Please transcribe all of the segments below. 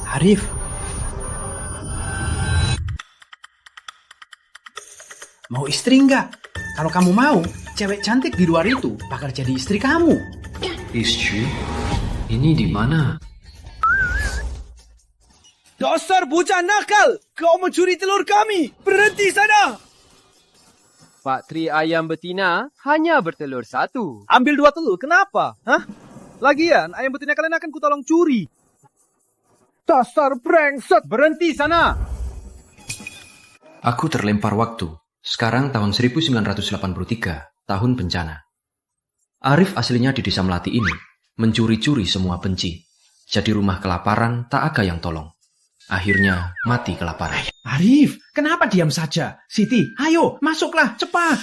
Arif, mau istri nggak? Kalau kamu mau, cewek cantik di luar itu bakal jadi istri kamu. Istri? Ini di mana? Dasar bocah nakal! Kau mencuri telur kami! Berhenti sana! Pak Tri ayam betina hanya bertelur satu. Ambil 2 telur, kenapa? Hah? Lagian, ayam betina kalian akan kutolong curi. Dasar brengsek! Berhenti sana! Aku terlempar waktu. Sekarang tahun 1983, tahun bencana. Arif aslinya di desa Melati ini, mencuri-curi semua benci. Jadi rumah kelaparan, tak ada yang tolong. Akhirnya mati kelaparan. Arif, kenapa diam saja? Siti, ayo, masuklah, cepat.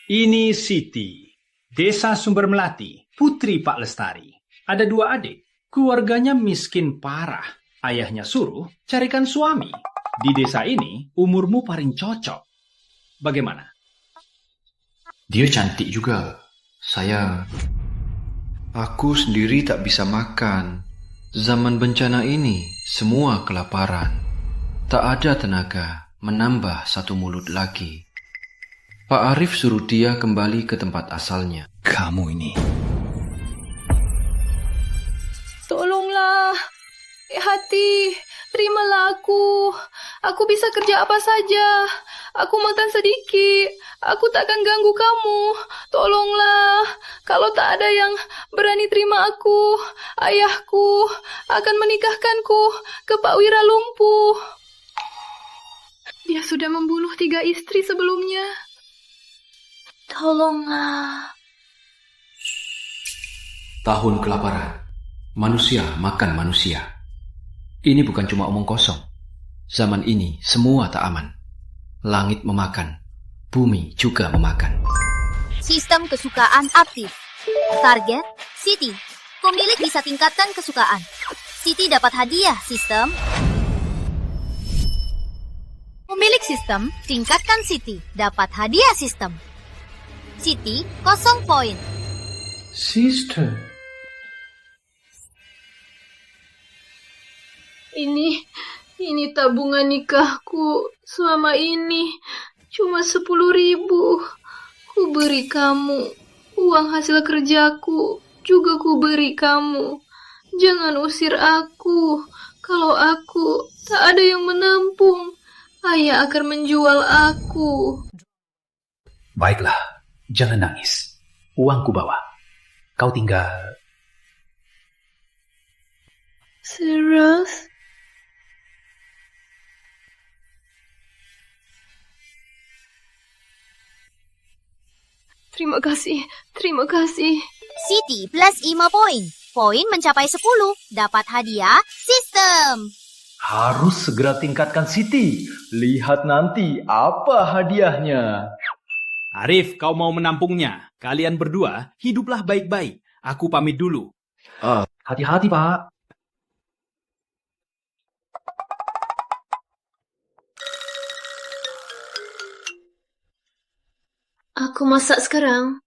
Ini Siti, Desa Sumber Melati, putri Pak Lestari. Ada 2 adik, keluarganya miskin parah. Ayahnya suruh carikan suami. Di desa ini, umurmu paling cocok. Bagaimana? Dia cantik juga. Aku sendiri tak bisa makan. Zaman bencana ini, semua kelaparan. Tak ada tenaga menambah 1 mulut lagi. Pak Arif suruh dia kembali ke tempat asalnya. Kamu ini... Tolonglah, hati, terimalah aku. Aku bisa kerja apa saja. Aku makan sedikit. Aku takkan ganggu kamu. Tolonglah, kalau tak ada yang berani terima aku, ayahku akan menikahkanku ke Pak Wira Lumpuh. Dia sudah membunuh 3 istri sebelumnya. Tolonglah. Tahun kelaparan. Manusia makan manusia. Ini bukan cuma omong kosong. Zaman ini semua tak aman. Langit memakan, bumi juga memakan. Sistem kesukaan aktif. Target, Siti. Pemilik bisa tingkatkan kesukaan. Siti dapat hadiah sistem. Pemilik sistem, tingkatkan Siti. Dapat hadiah sistem. Siti, 0 poin. Sister. Ini tabungan nikahku selama ini. Cuma 10.000. Ku beri kamu. Uang hasil kerjaku juga ku beri kamu. Jangan usir aku. Kalau aku tak ada yang menampung, ayah akan menjual aku. Baiklah, jangan nangis. Uangku bawa. Kau tinggal... Serius? Terima kasih. Siti plus 5 poin. Poin mencapai 10. Dapat hadiah sistem. Harus segera tingkatkan Siti. Lihat nanti apa hadiahnya. Arif, kau mau menampungnya. Kalian berdua, hiduplah baik-baik. Aku pamit dulu. Hati-hati, Pak. Aku masak sekarang.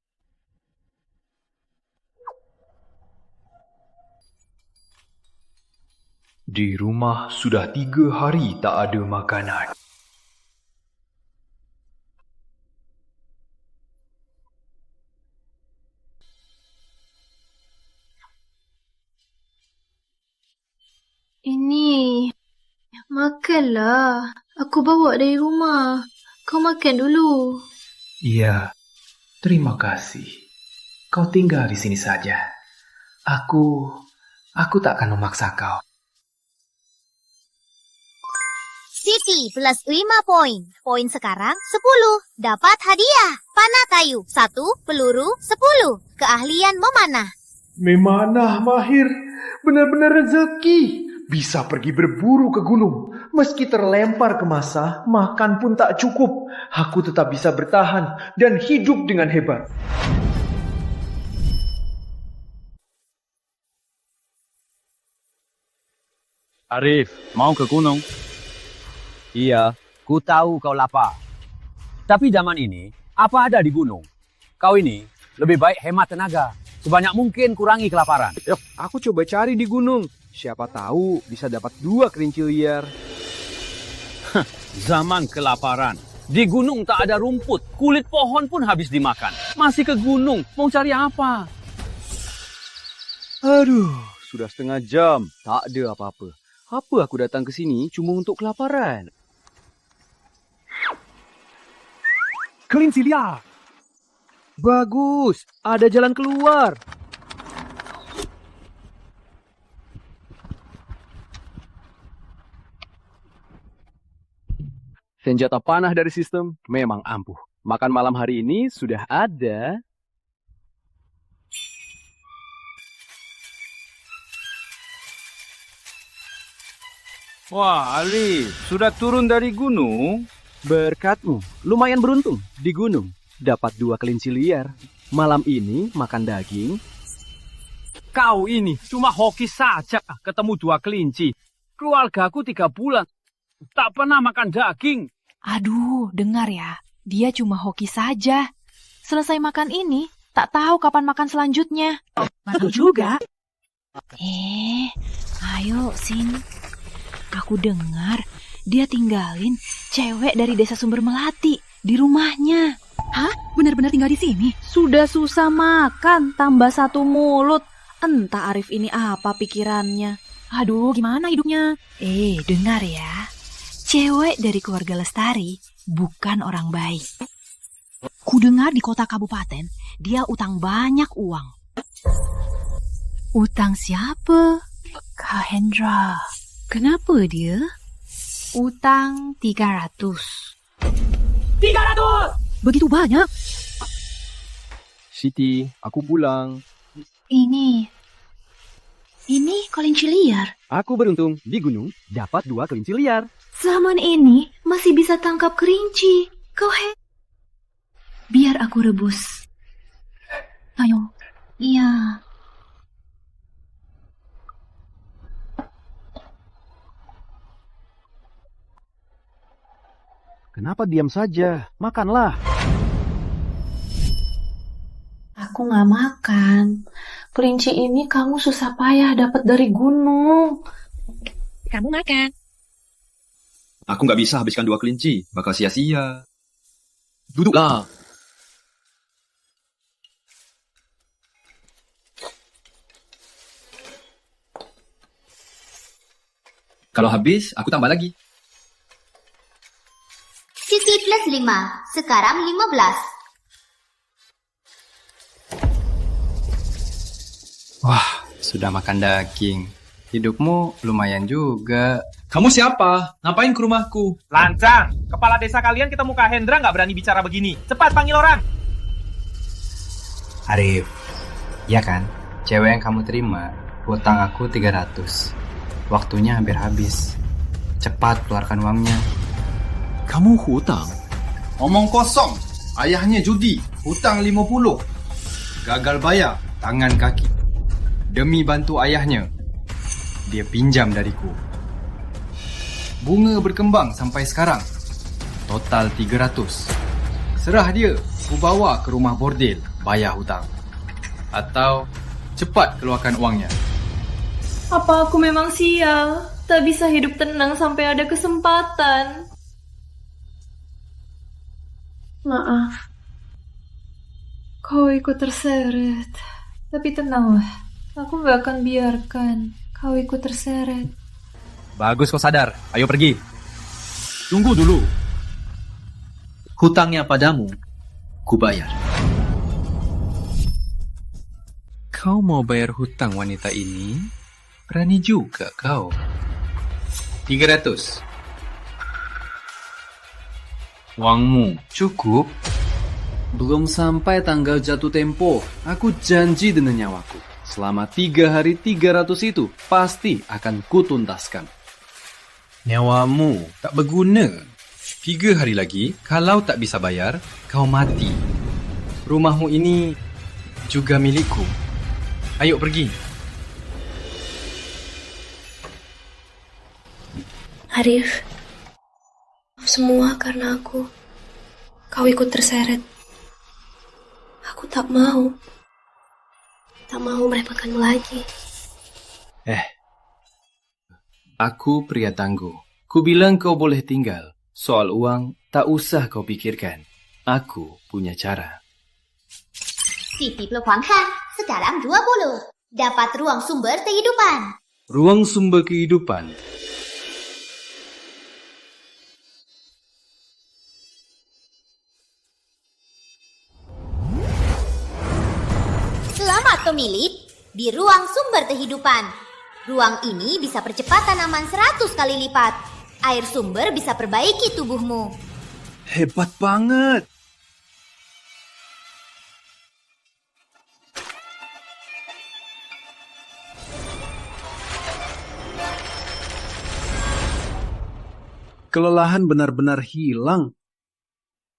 Di rumah sudah 3 hari tak ada makanan. Ini, makanlah. Aku bawa dari rumah. Kau makan dulu. Iya, terima kasih. Kau tinggal di sini saja. Aku tak akan memaksa kau. Siti plus 5 poin. Poin sekarang 10. Dapat hadiah. Panah kayu 1, peluru 10. Keahlian memanah. Memanah mahir, benar-benar rezeki. Bisa pergi berburu ke gunung. Meski terlempar ke masa, makan pun tak cukup. Aku tetap bisa bertahan dan hidup dengan hebat. Arif, mau ke gunung? Iya, ku tahu kau lapar. Tapi zaman ini, Apa ada di gunung? Kau ini lebih baik hemat tenaga. Sebanyak mungkin kurangi kelaparan. Yuk, aku coba cari di gunung. Siapa tahu bisa dapat 2 kelinci liar. Zaman kelaparan. Di gunung tak ada rumput. Kulit pohon pun habis dimakan. Masih ke gunung. Mau cari apa? Aduh, sudah setengah jam. Tak ada apa-apa. Apa aku datang ke sini cuma untuk kelaparan? Kelinci liar. Bagus, ada jalan keluar. Senjata panah dari sistem memang ampuh. Makan malam hari ini sudah ada. Wah, Ali, sudah turun dari gunung? Berkatmu, lumayan beruntung di gunung. Dapat 2 kelinci liar. Malam ini makan daging. Kau ini cuma hoki saja ketemu 2 kelinci. Keluargaku 3 bulan tak pernah makan daging. Aduh, dengar ya. Dia cuma hoki saja. Selesai makan ini, tak tahu kapan makan selanjutnya. Betul juga. Ayo, sini. Aku dengar dia tinggalin cewek dari desa Sumber Melati di rumahnya. Hah? Benar-benar tinggal di sini? Sudah susah makan, tambah 1 mulut. Entah Arif ini apa pikirannya. Aduh, gimana hidupnya? Dengar ya. Cewek dari keluarga Lestari bukan orang baik. Ku dengar di kota kabupaten, dia utang banyak uang. Utang siapa? Kak Hendra. Kenapa dia? Utang 300. 300! Begitu banyak? Siti, aku pulang. Ini kelinci liar. Aku beruntung di gunung dapat 2 kelinci liar. Zaman ini masih bisa tangkap kelinci. Kau biar aku rebus. Ayo. Iya. Kenapa diam saja? Makanlah. Aku nggak makan. Kelinci ini kamu susah payah dapat dari gunung. Kamu makan. Aku nggak bisa habiskan 2 kelinci, bakal sia-sia. Duduklah. Kalau habis, aku tambah lagi. Siti plus 5, sekarang 15. Wah, sudah makan daging. Hidupmu lumayan juga. Kamu siapa? Ngapain ke rumahku? Lancang, kepala desa kalian ketemu Kak Hendra nggak berani bicara begini. Cepat panggil orang. Arif, ya kan? Cewek yang kamu terima, hutang aku 300. Waktunya hampir habis. Cepat keluarkan uangnya. Kamu hutang? Omong kosong. Ayahnya judi, hutang 50. Gagal bayar, tangan kaki. Demi bantu ayahnya, dia pinjam dariku. Bunga berkembang sampai sekarang. Total 300. Serah dia, ku bawa ke rumah bordel, bayar hutang. Atau cepat keluarkan uangnya. Apa aku memang sial? Tak bisa hidup tenang sampai ada kesempatan. Maaf. Kau ikut terseret. Tapi tenanglah. Aku gak akan biarkan kau ikut terseret. Bagus kau sadar. Ayo pergi. Tunggu dulu. Hutangnya padamu, ku bayar. Kau mau bayar hutang wanita ini? Berani juga kau. 300. Uangmu cukup? Belum sampai tanggal jatuh tempo, aku janji dengan nyawaku. Selama 3 hari 300 itu pasti akan kutuntaskan. Nyawamu tak berguna. 3 hari lagi, kalau tak bisa bayar, kau mati. Rumahmu ini juga milikku. Ayo pergi. Arif, semua karena aku. Kau ikut terseret. Aku tak mau. Tak mau merepotkanmu lagi. Aku pria tangguh. Ku bilang kau boleh tinggal. Soal uang, tak usah kau pikirkan. Aku punya cara. Siti plus Huanghan, sekarang 20. Dapat ruang sumber kehidupan. Ruang sumber kehidupan. Selamat pemilik di ruang sumber kehidupan. Ruang ini bisa percepat tanaman 100 kali lipat. Air sumber bisa perbaiki tubuhmu. Hebat banget. Kelelahan benar-benar hilang.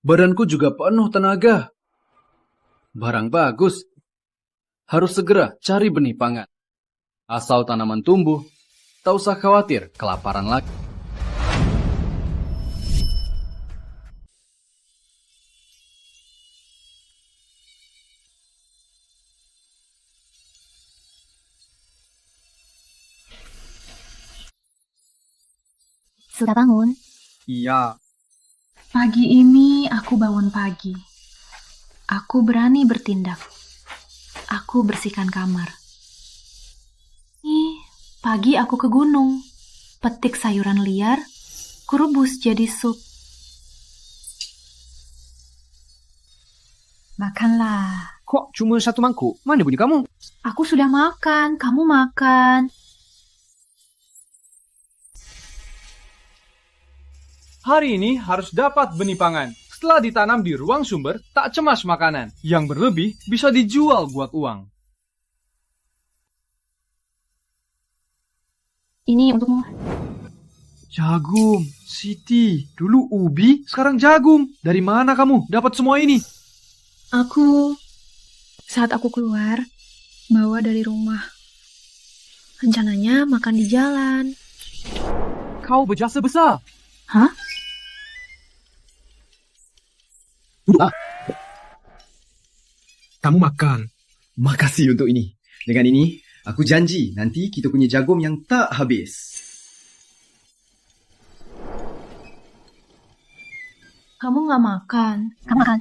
Badanku juga penuh tenaga. Barang bagus. Harus segera cari benih pangan. Asal tanaman tumbuh, tak usah khawatir kelaparan lagi. Sudah bangun? Iya. Pagi ini aku bangun pagi. Aku berani bertindak. Aku bersihkan kamar. Pagi aku ke gunung. Petik sayuran liar, kurebus jadi sup. Makanlah. Kok cuma satu mangkuk? Mana bunyi kamu? Aku sudah makan, kamu makan. Hari ini harus dapat benih pangan. Setelah ditanam di ruang sumber, tak cemas makanan. Yang berlebih bisa dijual buat uang. Ini untukmu. Jagung, Siti. Dulu ubi, sekarang jagung. Dari mana kamu dapat semua ini? Saat aku keluar, bawa dari rumah. Rencananya makan di jalan. Kau berjasa besar. Hah? Kamu makan. Makasih untuk ini. Dengan ini, aku janji nanti kita punya jagung yang tak habis. Kamu nggak makan. Kamu makan.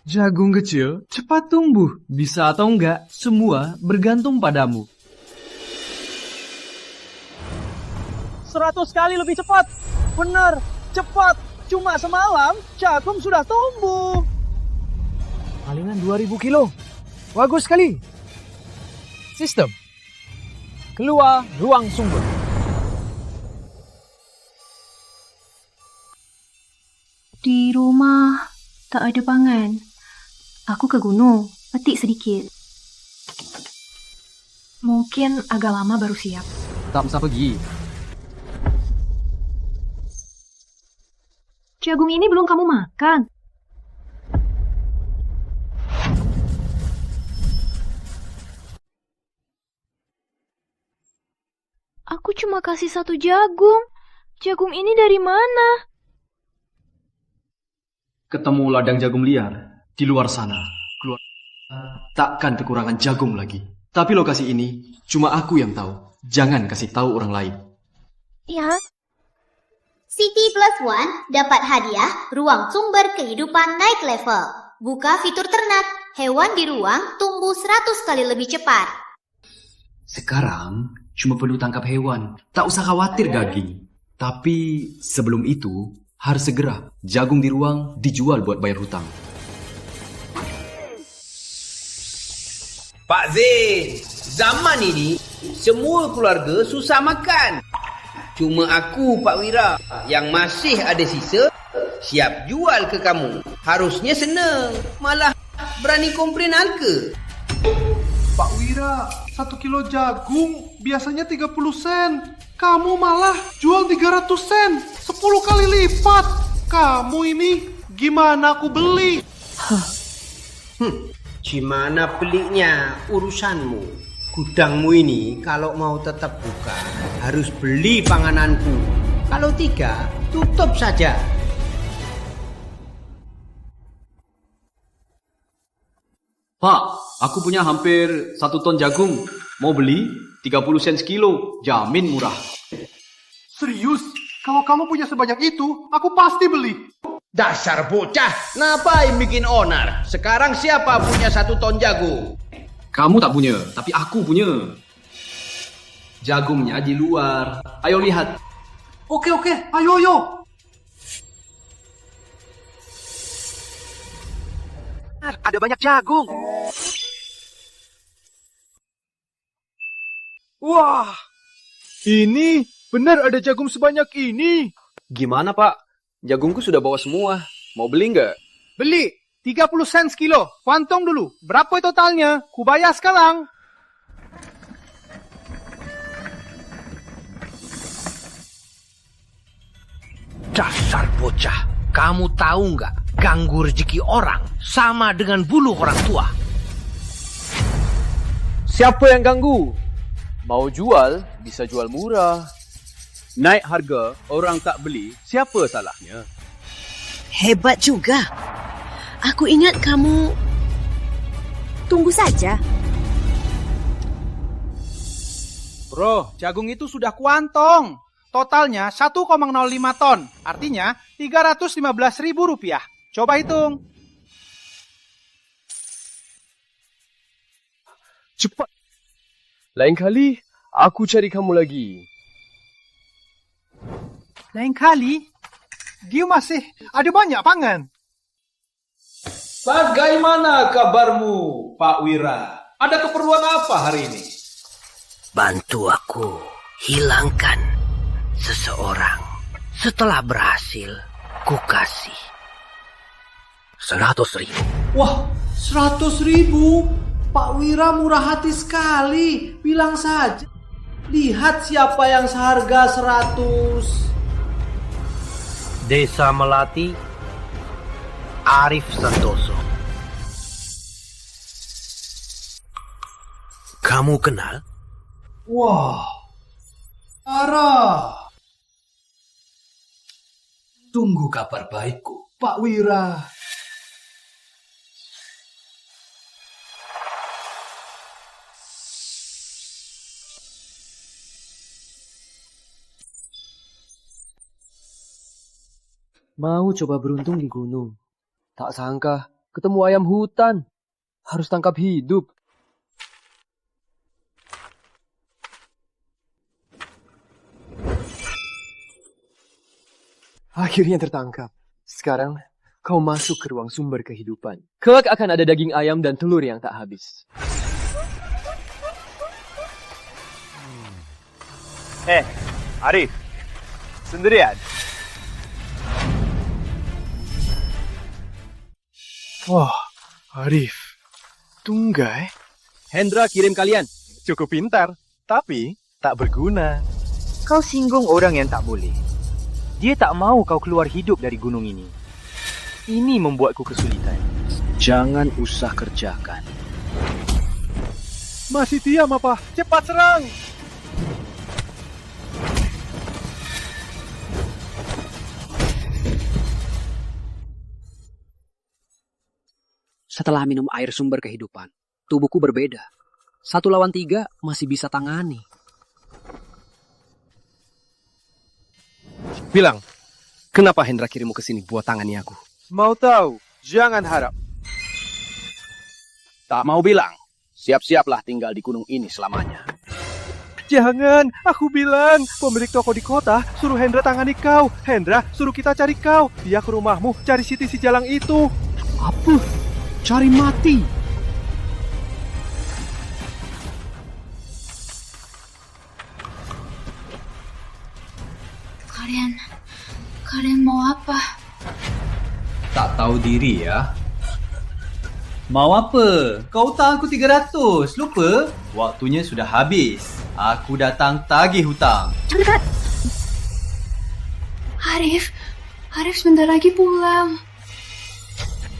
Jagung kecil cepat tumbuh. Bisa atau enggak, semua bergantung padamu. 100 kali lebih cepat. Benar, cepat. Cuma semalam, jagung sudah tumbuh. Palingan 2000 kilo. Bagus sekali. Sistem. Keluar ruang sumber. Di rumah tak ada pangan. Aku ke gunung, petik sedikit. Mungkin agak lama baru siap. Tak usah pergi. Jagung ini belum kamu makan. Aku cuma kasih 1 jagung. Jagung ini dari mana? Ketemu ladang jagung liar di luar sana. Keluar. Takkan kekurangan jagung lagi. Tapi lokasi ini cuma aku yang tahu. Jangan kasih tahu orang lain. Ya. Siti plus One dapat hadiah ruang sumber kehidupan naik level. Buka fitur ternak. Hewan di ruang tumbuh 100 kali lebih cepat. Sekarang cuma perlu tangkap hewan. Tak usah khawatir daging. Tapi sebelum itu harus segera jagung di ruang dijual buat bayar hutang. Pak Zain, zaman ini semua keluarga susah makan. Cuma aku, Pak Wira, yang masih ada sisa, siap jual ke kamu. Harusnya senang, malah berani komplain harga. Pak Wira, 1 kilo jagung biasanya 30 sen. Kamu malah jual 300 sen, 10 kali lipat. Kamu ini gimana aku beli? Gimana peliknya urusanmu? Gudangmu ini kalau mau tetap buka harus beli pangananku. Kalau tidak, tutup saja. Pak, aku punya hampir 1 ton jagung. Mau beli 30 sen sekilo. Jamin murah. Serius? Kalau kamu punya sebanyak itu, aku pasti beli. Dasar bocah, ngapain bikin onar? Sekarang siapa punya 1 ton jagung? Kamu tak punya, tapi aku punya. Jagungnya di luar. Ayo lihat. Oke, ayo. Ada banyak jagung. Wah, ini benar ada jagung sebanyak ini. Gimana, Pak? Jagungku sudah bawa semua. Mau beli nggak? Beli 30 sen sekilo. Kuantong dulu. Berapa totalnya? Kubayar sekarang. Dasar bocah, kamu tahu nggak? Ganggu rezeki orang sama dengan bunuh orang tua. Siapa yang ganggu? Mau jual, bisa jual murah. Naik harga, orang tak beli, siapa salahnya? Hebat juga. Aku ingat kamu... Tunggu saja. Bro, jagung itu sudah kuantong. Totalnya 1,05 ton. Artinya 315.000 rupiah. Coba hitung. Cepat. Lain kali, aku cari kamu lagi. Lain kali? Dia masih ada banyak pangan. Bagaimana kabarmu, Pak Wira? Ada keperluan apa hari ini? Bantu aku hilangkan seseorang. Setelah berhasil, ku kasih 100.000. Wah, 100.000? Pak Wira murah hati sekali. Bilang saja. Lihat siapa yang seharga 100. Desa Melati, Arif Santoso. Kamu kenal? Wah, parah. Tunggu kabar baikku, Pak Wira. Mau coba beruntung di gunung. Tak sangka ketemu ayam hutan. Harus tangkap hidup. Akhirnya tertangkap. Sekarang kau masuk ke ruang sumber kehidupan. Kelak akan ada daging ayam dan telur yang tak habis. Arif. Sendirian? Wah, Arif. Tunggai. Hendra kirim kalian. Cukup pintar, tapi tak berguna. Kau singgung orang yang tak boleh. Dia tak mau kau keluar hidup dari gunung ini. Ini membuatku kesulitan. Jangan usah kerjakan. Masih diam apa? Cepat serang! Setelah minum air sumber kehidupan, tubuhku berbeda. 1 lawan 3 masih bisa tangani. Bilang, kenapa Hendra kirimmu ke sini buat tangani aku? Mau tahu? Jangan harap. Tak mau bilang. Siap-siaplah tinggal di gunung ini selamanya. Jangan, aku bilang. Pemilik toko di kota suruh Hendra tangani kau. Hendra suruh kita cari kau. Dia ke rumahmu cari Siti si Jalang itu. Apa? Cari mati. Kalian mau apa? Tak tahu diri ya. Mau apa? Kau utang aku 300, lupa? Waktunya sudah habis. Aku datang tagih hutang. Cepat! Arif sebentar lagi pulang.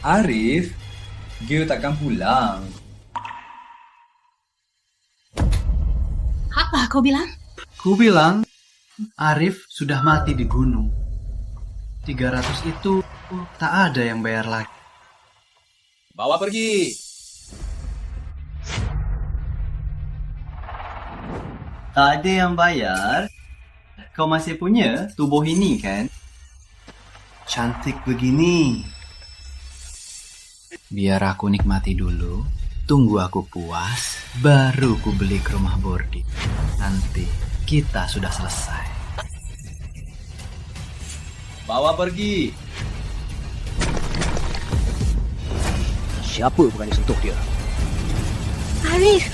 Arif, dia takkan pulang. Apa kau bilang? Ku bilang, Arif sudah mati di gunung. 300 itu tak ada yang bayar lagi. Bawa pergi. Tak ada yang bayar. Kau masih punya tubuh ini kan? Cantik begini. Biar aku nikmati dulu. Tunggu aku puas, baru ku beli ke rumah boarding. Nanti kita sudah selesai. Bawa pergi. Siapa berani sentuh dia? Arif!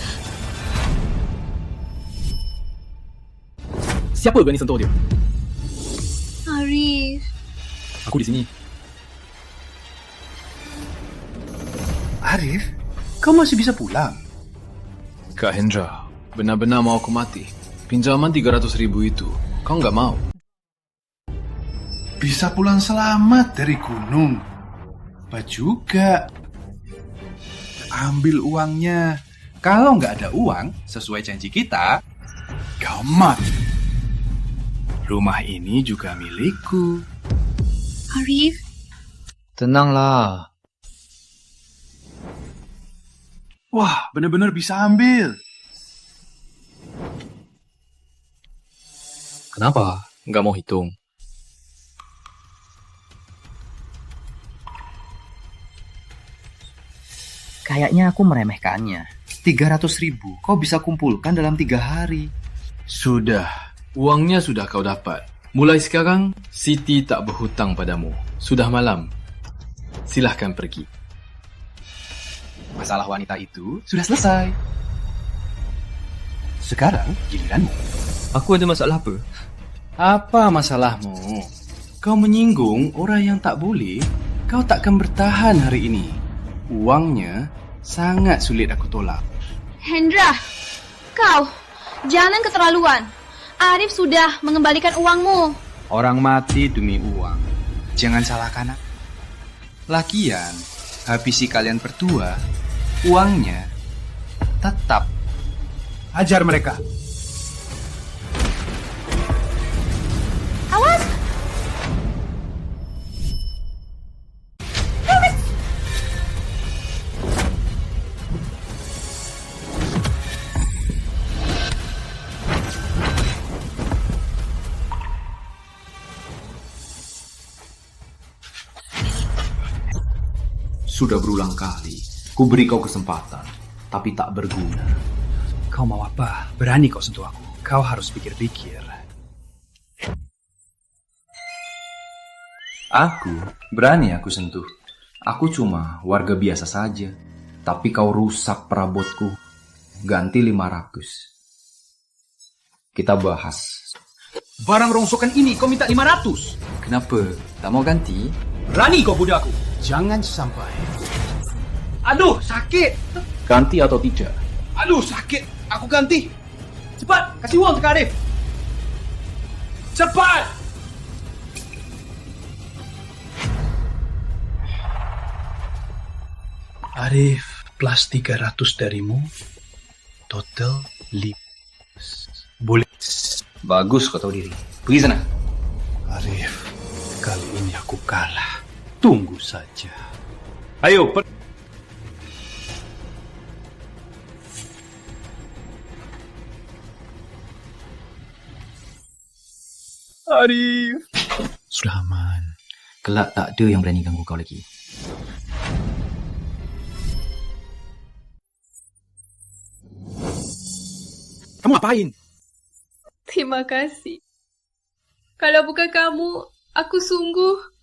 Siapa berani sentuh dia? Arif! Aku di sini. Arif, kau masih bisa pulang? Kak Hendra, benar-benar mau aku mati. Pinjaman 300.000 itu, kau nggak mau? Bisa pulang selamat dari gunung. Apa juga? Ambil uangnya. Kalau nggak ada uang, sesuai janji kita, kau mati. Rumah ini juga milikku. Arif? Tenanglah. Wah, benar-benar bisa ambil. Kenapa? Nggak mau hitung. Kayaknya aku meremehkannya. 300.000 kau bisa kumpulkan dalam 3 hari. Sudah, uangnya sudah kau dapat. Mulai sekarang, Siti tak berhutang padamu. Sudah malam. Silahkan pergi. Masalah wanita itu sudah selesai. Sekarang giliranmu. Aku ada masalah apa? Apa masalahmu? Kau menyinggung orang yang tak boleh. Kau takkan bertahan hari ini. Uangnya sangat sulit aku tolak. Hendra, kau jangan keterlaluan. Arif sudah mengembalikan uangmu. Orang mati demi uang. Jangan salahkan aku. Lagian, habisi kalian berdua, uangnya tetap. Hajar mereka. Awas! Sudah berulang kali, ku beri kau kesempatan, tapi tak berguna. Kau mau apa? Berani kau sentuh aku. Kau harus pikir-pikir. Berani aku sentuh. Aku cuma warga biasa saja. Tapi kau rusak perabotku. Ganti 500. Kita bahas. Barang rongsokan ini kau minta 500. Kenapa? Tak mau ganti? Berani kau budak aku. Jangan sampai. Aduh, sakit. Ganti atau tidak? Aduh, sakit. Aku ganti. Cepat, kasih uang ke Arif. Cepat. Arif, plus 300 darimu. Total 5. Boleh. Bagus kau tahu diri. Pergi sana. Arif, kali ini aku kalah. Tunggu saja. Ayo, Arif. Sudah aman. Kelak tak ada yang berani ganggu kau lagi. Kamu ngapain? Terima kasih. Kalau bukan kamu, aku sungguh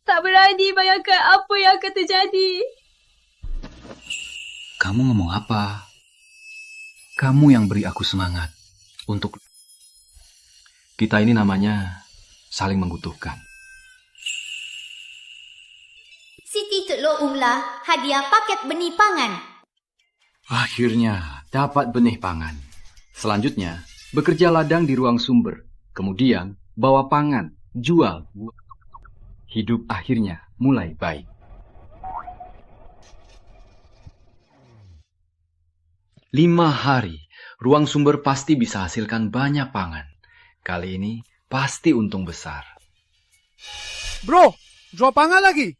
tak berani bayangkan apa yang akan terjadi. Kamu ngomong apa? Kamu yang beri aku semangat untuk... Kita ini namanya saling membutuhkan. Siti Teluk Umlah hadiah paket benih pangan. Akhirnya dapat benih pangan. Selanjutnya, bekerja ladang di ruang sumber. Kemudian, bawa pangan, jual. Hidup akhirnya mulai baik. 5 hari, ruang sumber pasti bisa hasilkan banyak pangan. Kali ini pasti untung besar. Bro, jual pangan lagi?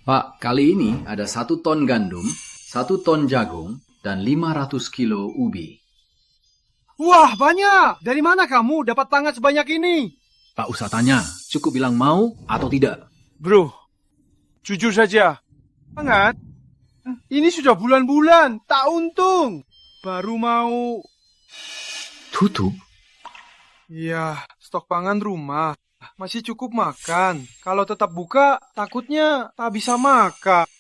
Pak, kali ini ada 1 ton gandum, 1 ton jagung, dan 500 kilo ubi. Wah, banyak. Dari mana kamu dapat pangan sebanyak ini? Tak usah tanya, cukup bilang mau atau tidak. Bro, jujur saja. Pangan, ini sudah bulan-bulan, tak untung. Baru mau... Tutup? Iya, stok pangan rumah. Masih cukup makan. Kalau tetap buka, takutnya tak bisa makan.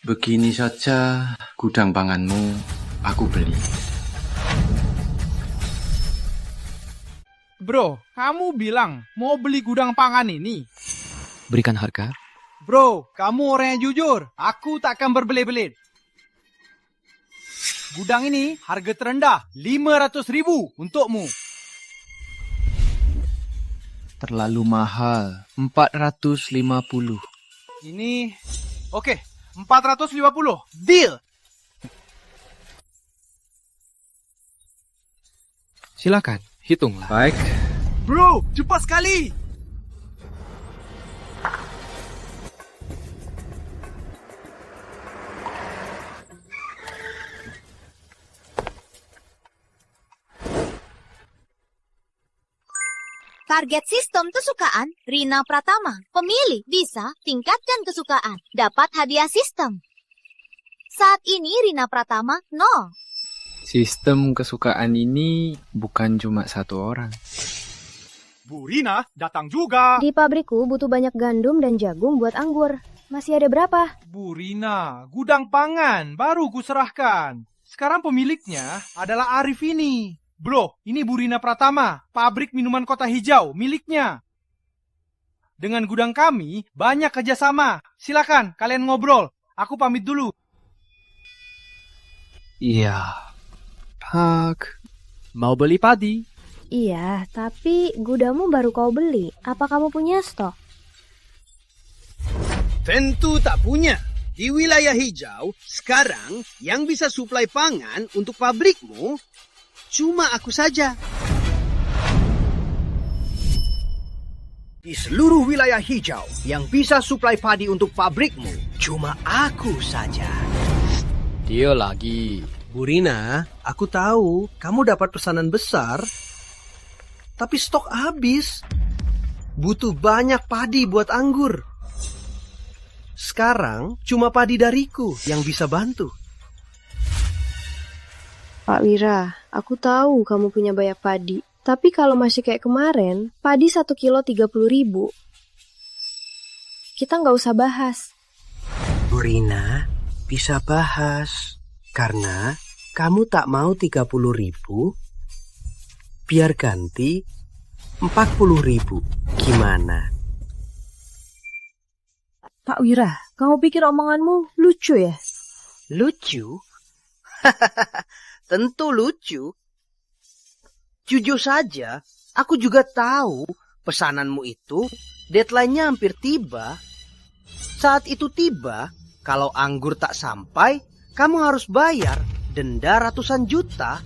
Begini saja, gudang panganmu aku beli. Bro, kamu bilang mau beli gudang pangan ini. Berikan harga. Bro, kamu orang yang jujur. Aku takkan berbelit-belit. Gudang ini harga terendah 500.000 untukmu. Terlalu mahal, 450. Ini, oke, 450. Deal. Silakan, hitunglah. Baik. Bro, cepat sekali. Target sistem kesukaan Rina Pratama. Pemilih bisa tingkatkan kesukaan. Dapat hadiah sistem. Saat ini Rina Pratama 0. Sistem kesukaan ini bukan cuma satu orang. Bu Rina datang juga. Di pabrikku butuh banyak gandum dan jagung buat anggur. Masih ada berapa? Bu Rina, gudang pangan baru kuserahkan. Sekarang pemiliknya adalah Arif ini. Bro, ini Bu Rina Pratama, pabrik minuman Kota Hijau, miliknya. Dengan gudang kami, banyak kerjasama. Silakan, kalian ngobrol. Aku pamit dulu. Iya. Pak, mau beli padi? Iya, tapi gudangmu baru kau beli. Apa kamu punya stok? Tentu tak punya. Di wilayah hijau, sekarang yang bisa suplai pangan untuk pabrikmu cuma aku saja. Di seluruh wilayah hijau yang bisa suplai padi untuk pabrikmu cuma aku saja. Dia lagi. Bu Rina, aku tahu kamu dapat pesanan besar, tapi stok habis. Butuh banyak padi buat anggur. Sekarang cuma padi dariku yang bisa bantu. Pak Wira, aku tahu kamu punya banyak padi. Tapi kalau masih kayak kemarin, padi 1 kilo 30.000. Kita nggak usah bahas. Bu Rina, bisa bahas. Karena kamu tak mau 30.000, biar ganti 40.000. Gimana? Pak Wira, kamu pikir omonganmu lucu ya? Lucu? Tentu lucu. Jujur saja, aku juga tahu pesananmu itu deadline-nya hampir tiba. Saat itu tiba, kalau anggur tak sampai, kamu harus bayar denda ratusan juta.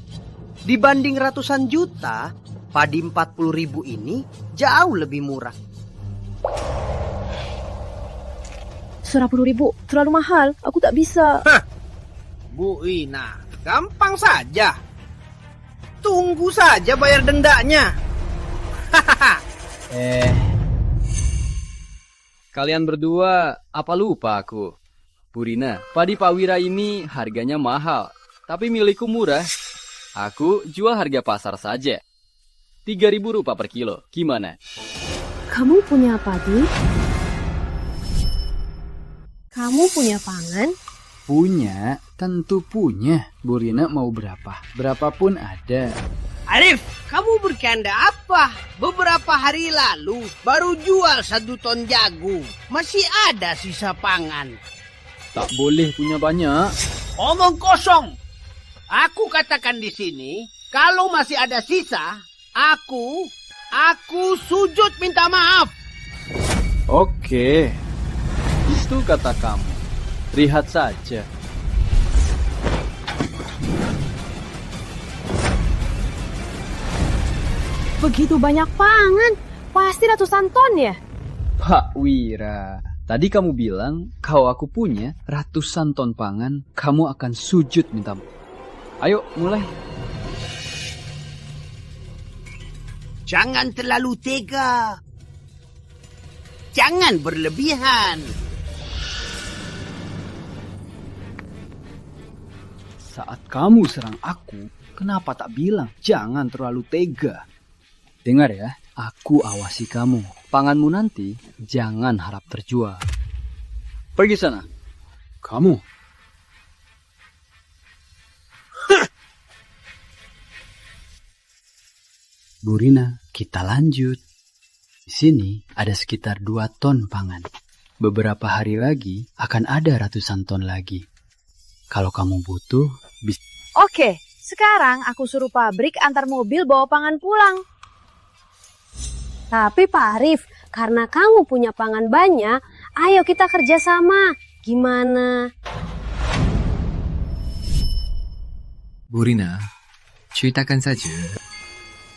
Dibanding ratusan juta, padi 40.000 ini jauh lebih murah. 100.000, terlalu mahal. Aku tak bisa. Bu Ina, gampang saja. Tunggu saja bayar dendanya. Kalian berdua apa lupa aku? Bu Rina, padi Pak Wira ini harganya mahal, tapi milikku murah. Aku jual harga pasar saja. 3.000 rupiah per kilo. Gimana? Kamu punya padi? Kamu punya pangan? Punya, tentu punya. Bu Rina mau berapa? Berapapun ada. Arif, kamu bercanda apa? Beberapa hari lalu baru jual 1 ton jagung. Masih ada sisa pangan. Tak boleh punya banyak. Omong kosong. Aku katakan di sini, kalau masih ada sisa, aku sujud minta maaf. Oke. Itu kata kamu. Lihat saja. Begitu banyak pangan. Pasti ratusan ton ya? Pak Wira, tadi kamu bilang kalau aku punya ratusan ton pangan, kamu akan sujud minta maaf. Ayo, mulai. Jangan terlalu tega. Jangan berlebihan. Saat kamu serang aku, kenapa tak bilang jangan terlalu tega? Dengar ya, aku awasi kamu. Panganmu nanti jangan harap terjual. Pergi sana. Kamu. Burina, kita lanjut. Di sini ada sekitar 2 ton pangan. Beberapa hari lagi akan ada ratusan ton lagi. Kalau kamu butuh, bisa... Oke, sekarang aku suruh pabrik antar mobil bawa pangan pulang. Tapi Pak Arif, karena kamu punya pangan banyak, ayo kita kerjasama. Gimana? Burina, ceritakan saja.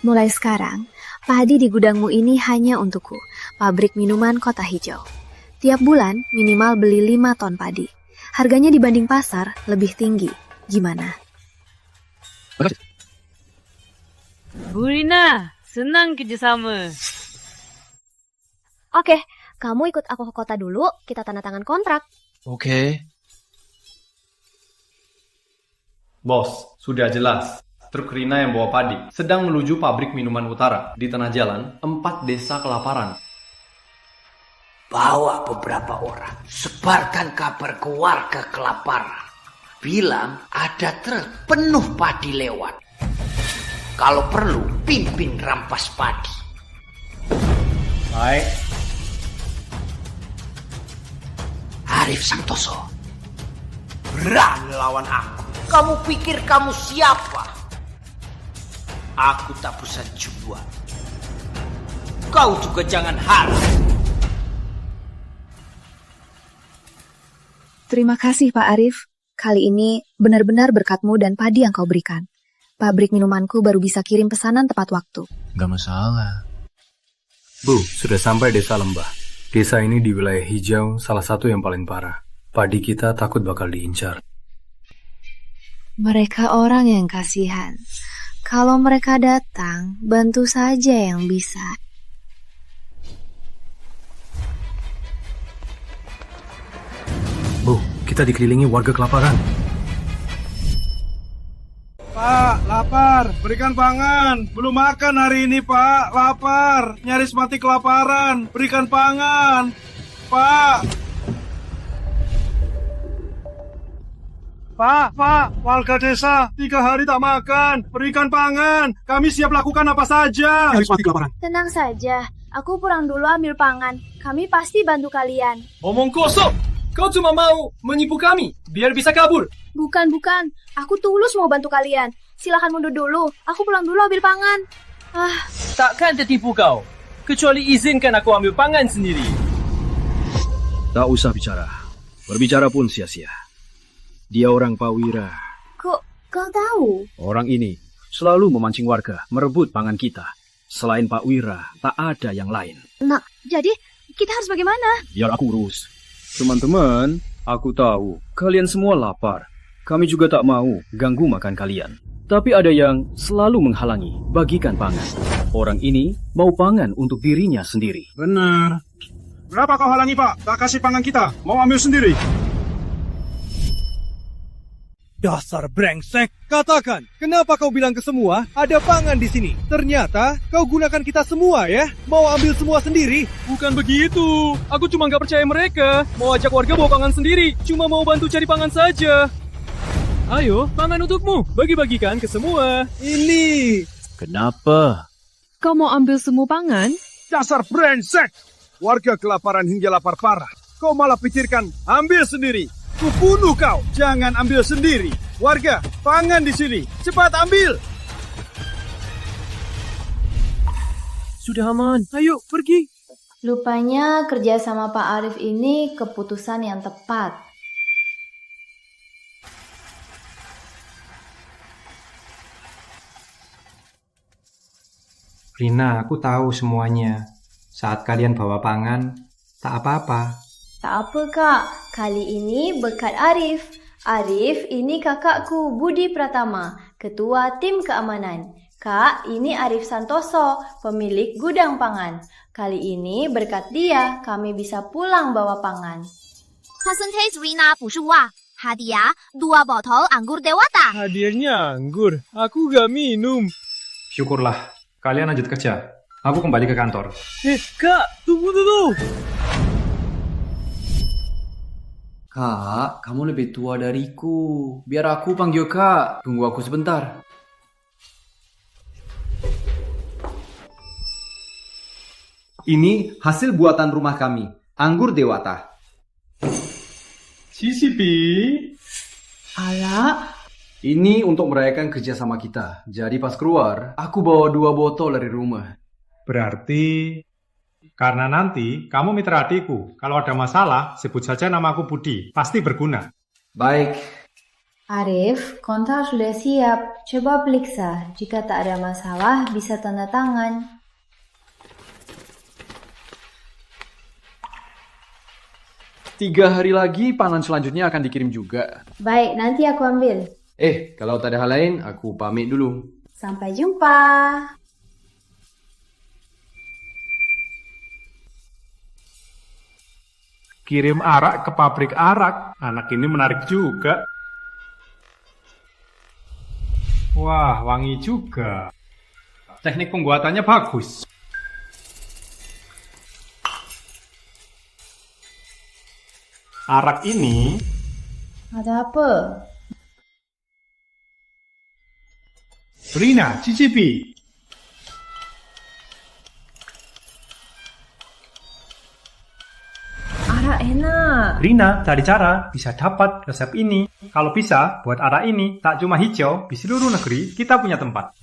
Mulai sekarang, padi di gudangmu ini hanya untukku, pabrik minuman Kota Hijau. Tiap bulan minimal beli 5 ton padi. Harganya dibanding pasar lebih tinggi. Gimana? Burina, senang kerjasama. Oke, kamu ikut aku ke kota dulu, kita tanda tangan kontrak. Oke. Bos, sudah jelas. Truk Rina yang bawa padi sedang menuju pabrik minuman utara. Di tengah jalan, 4 desa kelaparan. Bawa beberapa orang. Sebarkan kabar ke warga kelaparan. Bilang ada truk penuh padi lewat. Kalau perlu, pimpin rampas padi. Baik. Arif Santoso, berani lawan aku. Kamu pikir kamu siapa? Aku tak bisa jual. Kau juga jangan harap. Terima kasih Pak Arif. Kali ini benar-benar berkatmu dan padi yang kau berikan. Pabrik minumanku baru bisa kirim pesanan tepat waktu. Gak masalah. Bu, sudah sampai desa Lembah. Desa ini di wilayah hijau, salah satu yang paling parah. Padi kita takut bakal diincar. Mereka orang yang kasihan. Kalau mereka datang, bantu saja yang bisa. Bu, kita dikelilingi warga kelaparan. Pak, lapar. Berikan pangan. Belum makan hari ini, Pak. Lapar. Nyaris mati kelaparan. Berikan pangan. Pak. Pak, warga desa 3 hari tak makan. Berikan pangan. Kami siap lakukan apa saja. Nyaris mati kelaparan. Tenang saja. Aku pulang dulu ambil pangan. Kami pasti bantu kalian. Omong kosong. Kau cuma mau menipu kami biar bisa kabur. Bukan. Aku tulus mau bantu kalian. Silakan mundur dulu. Aku pulang dulu ambil pangan. Takkan tertipu kau. Kecuali izinkan aku ambil pangan sendiri. Tak usah bicara. Berbicara pun sia-sia. Dia orang Pak Wira. Kok kau tahu? Orang ini selalu memancing warga, merebut pangan kita. Selain Pak Wira, tak ada yang lain. Nah, jadi kita harus bagaimana? Biar aku urus. Teman-teman, aku tahu kalian semua lapar. Kami juga tak mau ganggu makan kalian. Tapi ada yang selalu menghalangi bagikan pangan. Orang ini mau pangan untuk dirinya sendiri. Benar. Berapa kau halangi, Pak? Tak kasih pangan kita. Mau ambil sendiri. Dasar brengsek. Katakan, kenapa kau bilang ke semua ada pangan di sini? Ternyata kau gunakan kita semua ya? Mau ambil semua sendiri? Bukan begitu. Aku cuma gak percaya mereka. Mau ajak warga bawa pangan sendiri. Cuma mau bantu cari pangan saja. Ayo, pangan untukmu. Bagi-bagikan ke semua. Ini. Kenapa? Kau mau ambil semua pangan? Dasar brengsek. Warga kelaparan hingga lapar parah. Kau malah pikirkan ambil sendiri. Kubunuh kau. Jangan ambil sendiri. Warga, pangan di sini. Cepat ambil. Sudah aman. Ayo, pergi. Lupanya kerja sama Pak Arif ini keputusan yang tepat. Rina, aku tahu semuanya. Saat kalian bawa pangan, tak apa-apa. Tak apa kak, kali ini berkat Arif. Arif ini kakakku Budi Pratama, ketua tim keamanan. Kak, ini Arif Santoso, pemilik gudang pangan. Kali ini berkat dia, kami bisa pulang bawa pangan. Percentage Rina 不是哇 Hadiah 2 botol anggur dewata. Hadiahnya anggur. Aku gak minum. Syukurlah. Kalian lanjut kerja. Aku kembali ke kantor. Kak, tunggu dulu. Kak, kamu lebih tua dariku. Biar aku panggil Kak. Tunggu aku sebentar. Ini hasil buatan rumah kami, anggur dewata. Cicipi. Ala. Ini untuk merayakan kerjasama kita. Jadi pas keluar, aku bawa 2 botol dari rumah. Berarti karena nanti kamu mitra adikku. Kalau ada masalah, sebut saja namaku Budi. Pasti berguna. Baik. Arif, kontak sudah siap. Coba periksa. Jika tak ada masalah, bisa tanda tangan. Tiga hari lagi panen selanjutnya akan dikirim juga. Baik, nanti aku ambil. Kalau tak ada hal lain, aku pamit dulu. Sampai jumpa. Kirim arak ke pabrik arak. Anak ini menarik juga. Wah, wangi juga. Teknik pembuatannya bagus. Arak ini... Ada apa? Rina, cicipi. Arak enak. Rina, cari cara bisa dapat resep ini. Kalau bisa, buat arak ini tak cuma hijau, di seluruh negeri kita punya tempat.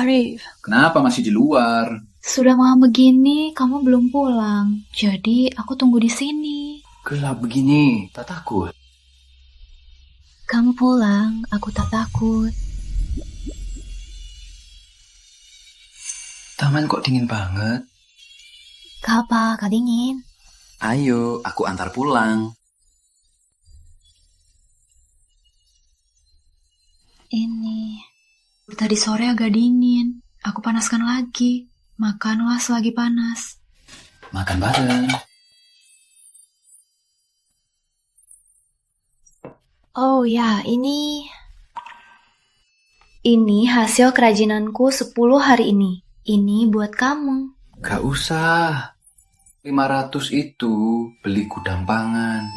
Arif, Kenapa masih di luar? sudah malam begini kamu belum pulang. Jadi aku tunggu di sini. Gelap begini, tak takut. Kamu pulang, aku tak takut. Taman kok dingin banget. Kak dingin. Ayo, aku antar pulang. Ini tadi sore agak dingin. Aku panaskan lagi. Makanlah selagi panas. Makan bareng. Oh ya, ini hasil kerajinanku 10 hari ini. Ini buat kamu. Gak usah. 500 itu beli gudang pangan.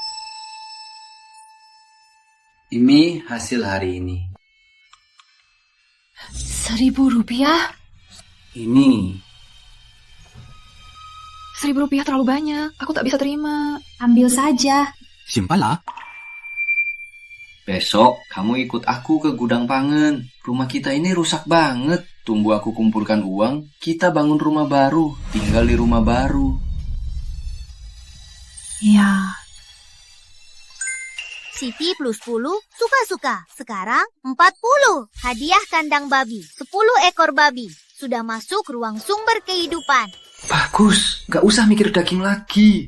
Ini hasil hari ini. 1.000 rupiah? Ini. 1.000 rupiah terlalu banyak. Aku tak bisa terima. Ambil saja. Simpanlah. Besok kamu ikut aku ke gudang pangan. Rumah kita ini rusak banget. Tunggu aku kumpulkan uang, kita bangun rumah baru. Tinggal di rumah baru. Ya. Siti plus 10 suka-suka. Sekarang 40. Hadiah kandang babi. 10 ekor babi. Sudah masuk ruang sumber kehidupan. Bagus, gak usah mikir daging lagi.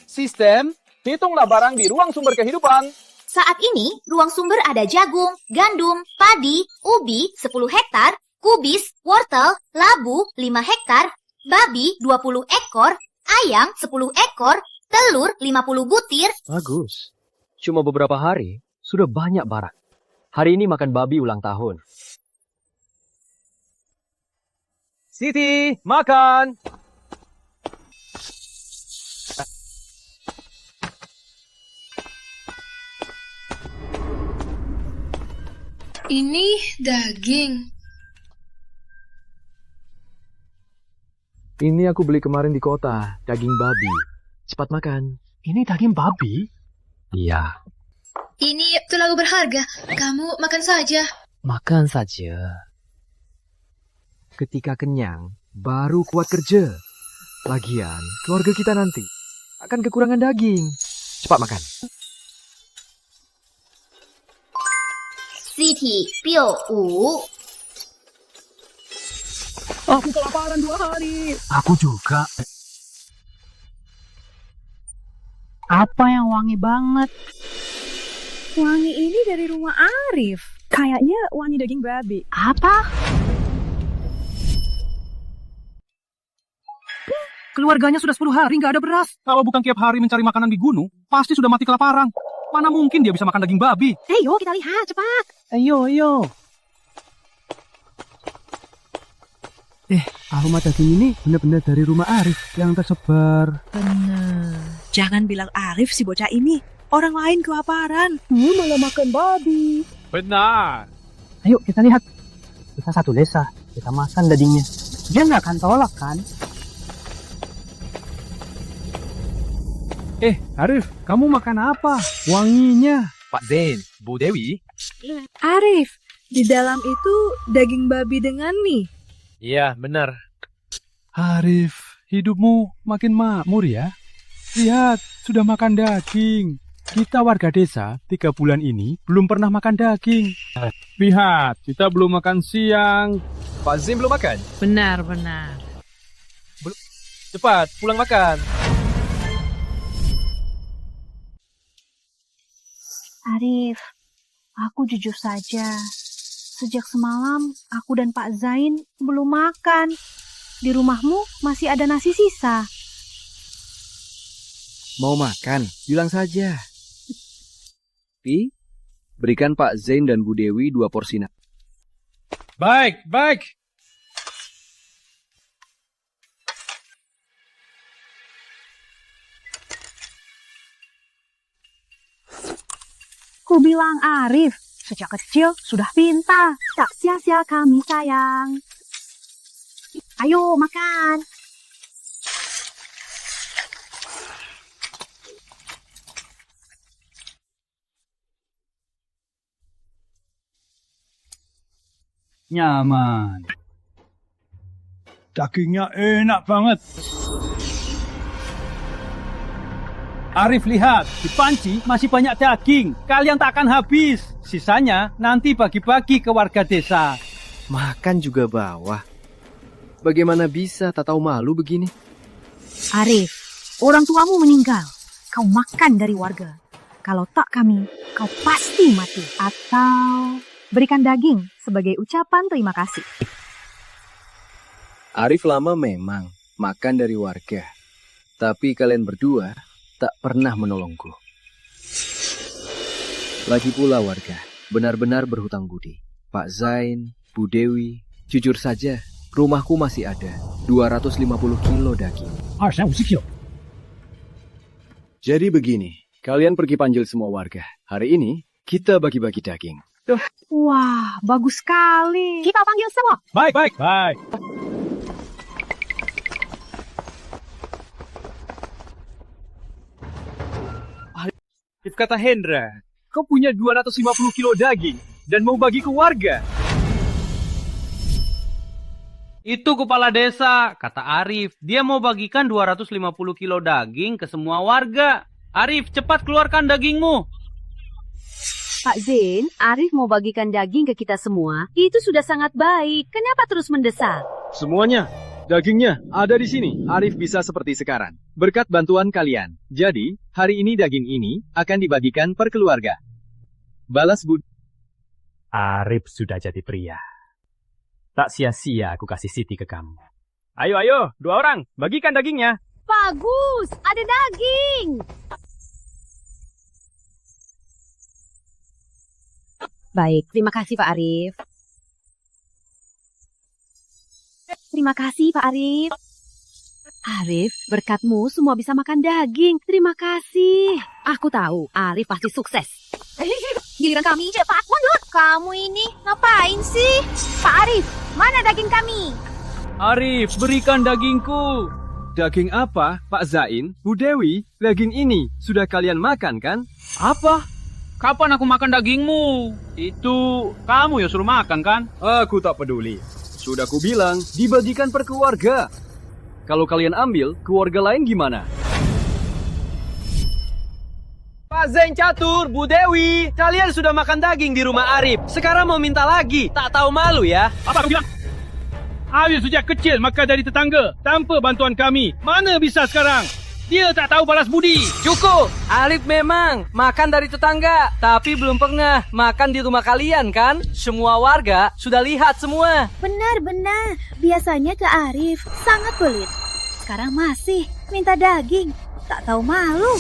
Sistem, hitunglah barang di ruang sumber kehidupan. Saat ini, ruang sumber ada jagung, gandum, padi, ubi 10 hektar, kubis, wortel, labu 5 hektar, babi 20 ekor, ayam 10 ekor, telur 50 butir. Bagus. Cuma beberapa hari, sudah banyak barang. Hari ini makan babi ulang tahun. Siti, makan! Ini daging. Ini aku beli kemarin di kota, daging babi. Cepat makan. Ini daging babi? Iya. Ini terlalu berharga. Kamu makan saja. Makan saja. Ketika kenyang, baru kuat kerja. Lagian, keluarga kita nanti akan kekurangan daging. Cepat makan. 体六五。 Aku kelaparan 2 hari. Aku juga. Apa yang wangi banget? Wangi ini dari rumah Arif. Kayaknya wangi daging babi. Apa? Keluarganya sudah 10 hari nggak ada beras. Kalau bukan tiap hari mencari makanan di gunung, pasti sudah mati kelaparan. Mana mungkin dia bisa makan daging babi? Ayo kita lihat cepat. Ayo. Aroma daging ini benar-benar dari rumah Arif yang tersebar. Benar. Jangan bilang Arif si bocah ini. Orang lain kelaparan. Malah makan babi. Benar. Ayo kita lihat. Kita satu desa. Kita makan dagingnya. Dia nggak akan tolak kan? Arif, kamu makan apa? Wanginya. Pak Zain, Bu Dewi. Arif, di dalam itu daging babi dengan mie. Iya, benar. Arif, hidupmu makin makmur ya. Lihat, sudah makan daging. Kita warga desa 3 bulan ini belum pernah makan daging. Lihat, kita belum makan siang. Pak Zain belum makan? Benar. Cepat, pulang makan. Arif, aku jujur saja. Sejak semalam, aku dan Pak Zain belum makan. Di rumahmu masih ada nasi sisa. Mau makan? Bilang saja. Pi, berikan Pak Zain dan Bu Dewi 2 porsi nasi. Baik. Ku bilang Arif, sejak kecil sudah pintar. Tak sia-sia kami sayang. Ayo makan. Nyaman. Dagingnya enak banget. Arif, lihat, di panci masih banyak daging. Kalian tak akan habis. Sisanya nanti bagi-bagi ke warga desa. Makan juga bawa. Bagaimana bisa tak tahu malu begini? Arif, orang tuamu meninggal. Kau makan dari warga. Kalau tak kami, kau pasti mati. Atau berikan daging sebagai ucapan terima kasih. Arif lama memang makan dari warga. Tapi kalian berdua tak pernah menolongku. Lagi pula warga benar-benar berhutang budi. Pak Zain, Bu Dewi, jujur saja, rumahku masih ada 250 kilo daging. 250 kilo. Jadi begini, kalian pergi panggil semua warga. Hari ini kita bagi-bagi daging. Wah, bagus sekali. Kita panggil semua. Baik. Kata Hendra, kau punya 250 kilo daging dan mau bagi ke warga. Itu kepala desa, kata Arif. Dia mau bagikan 250 kilo daging ke semua warga. Arif, cepat keluarkan dagingmu. Pak Zain, Arif mau bagikan daging ke kita semua. Itu sudah sangat baik. Kenapa terus mendesak? Semuanya, dagingnya ada di sini. Arif bisa seperti sekarang. Berkat bantuan kalian. Jadi, hari ini daging ini akan dibagikan per keluarga. Balas budi. Arif sudah jadi pria. Tak sia-sia aku kasih Siti ke kamu. Ayo, 2 orang, bagikan dagingnya. Bagus, ada daging. Baik, terima kasih Pak Arif. Terima kasih Pak Arif. Arif, berkatmu semua bisa makan daging. Terima kasih. Aku tahu, Arif pasti sukses. Giliran kami, cepat mundur. Kamu ini ngapain sih? Pak Arif, mana daging kami? Arif, berikan dagingku. Daging apa, Pak Zain, Bu Dewi? Daging ini sudah kalian makan kan? Apa? Kapan aku makan dagingmu? Itu kamu yang suruh makan kan? Aku tak peduli. Sudah kubilang, dibagikan per keluarga. Kalau kalian ambil, keluarga lain gimana? Pak Zain Catur, Bu Dewi, kalian sudah makan daging di rumah Arif. Sekarang mau minta lagi, tak tahu malu ya? Apa kau bilang? Arif sejak kecil makan dari tetangga tanpa bantuan kami. Mana bisa sekarang? Dia tak tahu balas budi. Cukup, Arif memang makan dari tetangga, tapi belum pernah makan di rumah kalian kan? Semua warga sudah lihat semua. Benar-benar, biasanya ke Arif sangat pelit. Sekarang masih minta daging, tak tahu malu.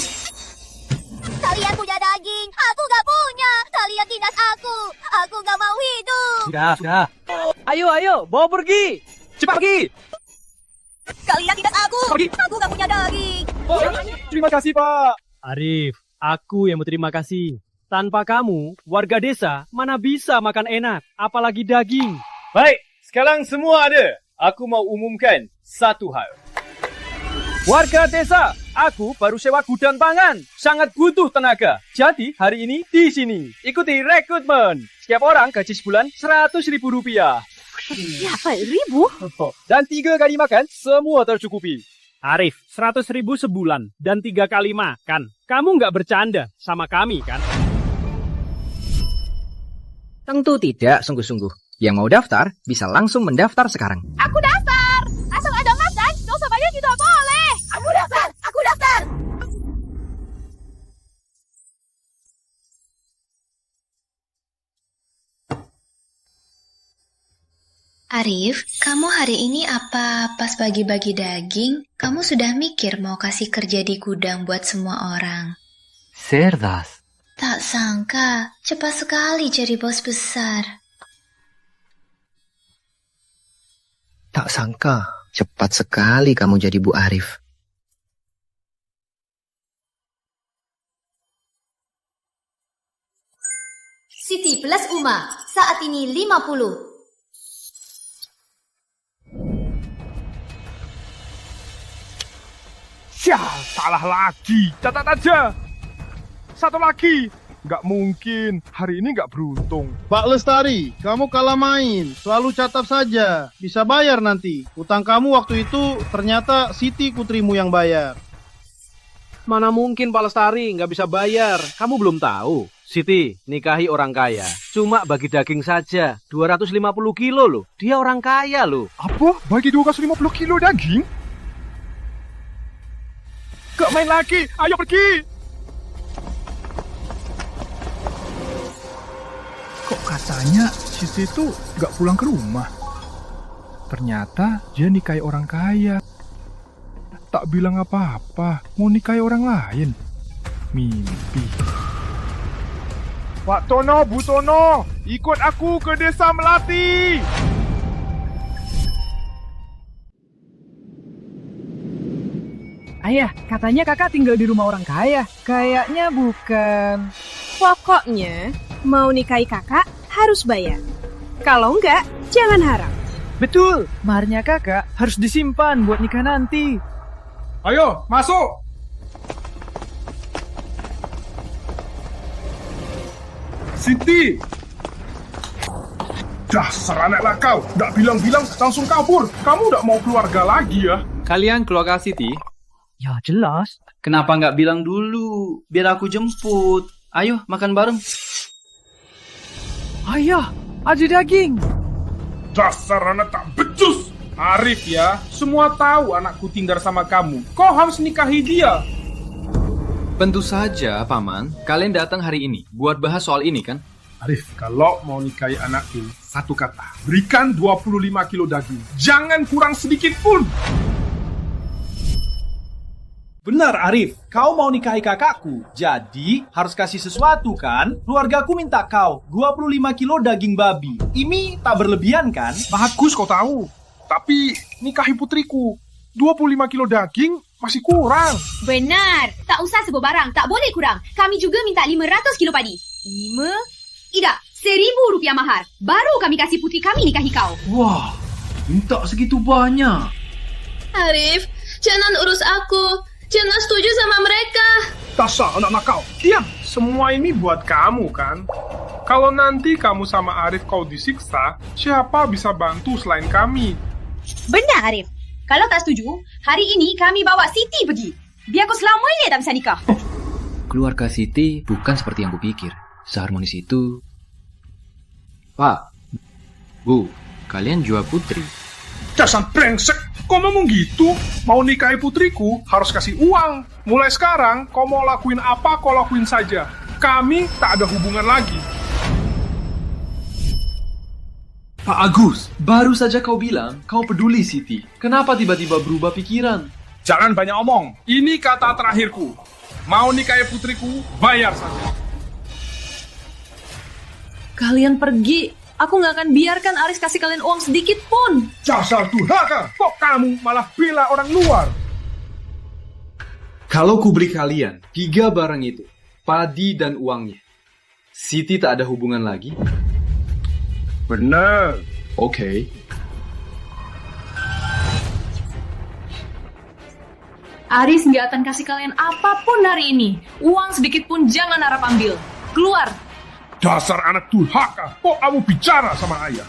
Kalian punya daging, aku gak punya. Kalian tindas aku gak mau hidup. Sudah. Ayo, bawa pergi. Cepat pergi. Kalian tindas aku gak punya daging. Terima kasih, Pak. Arif, aku yang berterima kasih. Tanpa kamu, warga desa mana bisa makan enak, apalagi daging. Baik, sekarang semua ada. Aku mau umumkan satu hal. Warga desa, aku baru sewa gudang pangan. Sangat butuh tenaga. Jadi hari ini di sini. Ikuti rekrutmen. Setiap orang gaji sebulan Rp100.000. Berapa ribu? Dan 3 kali makan, semua tercukupi. Arif, 100.000 sebulan dan 3 kali makan. Kamu nggak bercanda sama kami kan? Tentu tidak, sungguh-sungguh. Yang mau daftar, bisa langsung mendaftar sekarang. Aku daftar. Asal ada makan, gak usah bayar juga boleh. Aku daftar. Arif, kamu hari ini apa pas bagi-bagi daging, kamu sudah mikir mau kasih kerja di gudang buat semua orang? Cerdas. Tak sangka, cepat sekali jadi bos besar. Tak sangka, cepat sekali kamu jadi Bu Arif. Siti plus Uma, saat ini 50. Salah lagi. Catat aja. Satu lagi. Nggak mungkin. Hari ini nggak beruntung. Pak Lestari, kamu kalah main. Selalu catat saja. Bisa bayar nanti. Utang kamu waktu itu ternyata Siti putrimu yang bayar. Mana mungkin Pak Lestari nggak bisa bayar. Kamu belum tahu. Siti nikahi orang kaya. Cuma bagi daging saja. 250 kilo loh. Dia orang kaya loh. Apa? Bagi 250 kilo daging? Gak main lagi, ayo pergi. Kok katanya Siti itu gak pulang ke rumah? Ternyata dia nikahi orang kaya. Tak bilang apa-apa, mau nikahi orang lain. Mimpi. Pak Tono, Bu Tono, ikut aku ke desa Melati. Ayah, katanya kakak tinggal di rumah orang kaya. Kayaknya bukan. Pokoknya, mau nikahi kakak harus bayar. Kalau enggak, jangan harap. Betul, maharnya kakak harus disimpan buat nikah nanti. Ayo, masuk. Siti. Dasar anak nakal, nggak bilang-bilang langsung kabur. Kamu nggak mau keluarga lagi ya? Kalian keluarga Siti? Ya jelas. Kenapa nggak bilang dulu? Biar aku jemput. Ayo, makan bareng. Ayah, ada daging. Dasar anak tak becus. Arif ya, semua tahu anakku tinggal sama kamu. Kau harus nikahi dia. Tentu saja, Paman. Kalian datang hari ini buat bahas soal ini kan? Arif, kalau mau nikahi anakku, satu kata. Berikan 25 kilo daging. Jangan kurang sedikit pun. Benar Arif, kau mau nikahi kakakku, jadi harus kasih sesuatu kan? Keluargaku minta kau 25 kilo daging babi. Ini tak berlebihan kan? Bagus kau tahu, tapi nikahi putriku 25 kilo daging masih kurang. Benar, tak usah sebuah barang, tak boleh kurang. Kami juga minta 500 kilo padi. 5? Tidak, 1.000 rupiah mahar. Baru kami kasih putri kami nikahi kau. Wah, minta segitu banyak. Arif, jangan urus aku. Jangan setuju sama mereka. Dasar anak nakal. Diam. Semua ini buat kamu kan? Kalau nanti kamu sama Arif kau disiksa, siapa bisa bantu selain kami? Benar Arif. Kalau tak setuju, hari ini kami bawa Siti pergi. Biar kau selamanya tak bisa nikah. Keluarga Siti bukan seperti yang kupikir. Seharmonis itu. Pak, Bu, kalian jual putri. Dasar brengsek, kau ngomong gitu? Mau nikahi putriku, harus kasih uang. Mulai sekarang, kau mau lakuin apa, kau lakuin saja. Kami tak ada hubungan lagi. Pak Agus, baru saja kau bilang kau peduli Siti. Kenapa tiba-tiba berubah pikiran? Jangan banyak omong. Ini kata terakhirku. Mau nikahi putriku, bayar saja. Kalian pergi. Aku nggak akan biarkan Aris kasih kalian uang sedikit pun. Dasar durhaka, kok kamu malah bela orang luar? Kalau ku beli kalian 3 barang itu, padi dan uangnya, Siti tak ada hubungan lagi? Benar. Oke. Aris nggak akan kasih kalian apapun hari ini. Uang sedikit pun jangan harap ambil. Keluar. Dasar anak durhaka, kok kamu bicara sama ayah?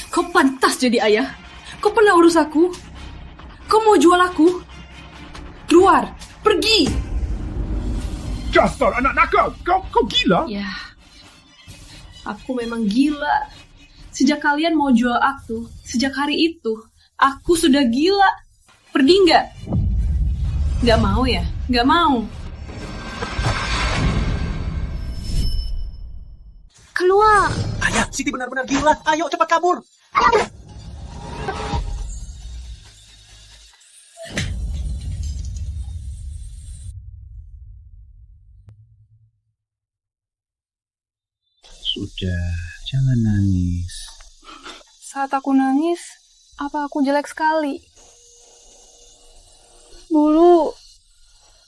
Kau pantas jadi ayah. Kau pernah urus aku. Kau mau jual aku. Keluar. Pergi. Dasar anak nakal, kau gila? Ya. Aku memang gila. Sejak kalian mau jual aku, sejak hari itu, aku sudah gila. Pergi nggak? Nggak mau ya? Nggak mau. Keluar. Ayah, Siti benar-benar gila. Ayo cepat kabur. Sudah, jangan nangis. Saat aku nangis, apa aku jelek sekali? Dulu,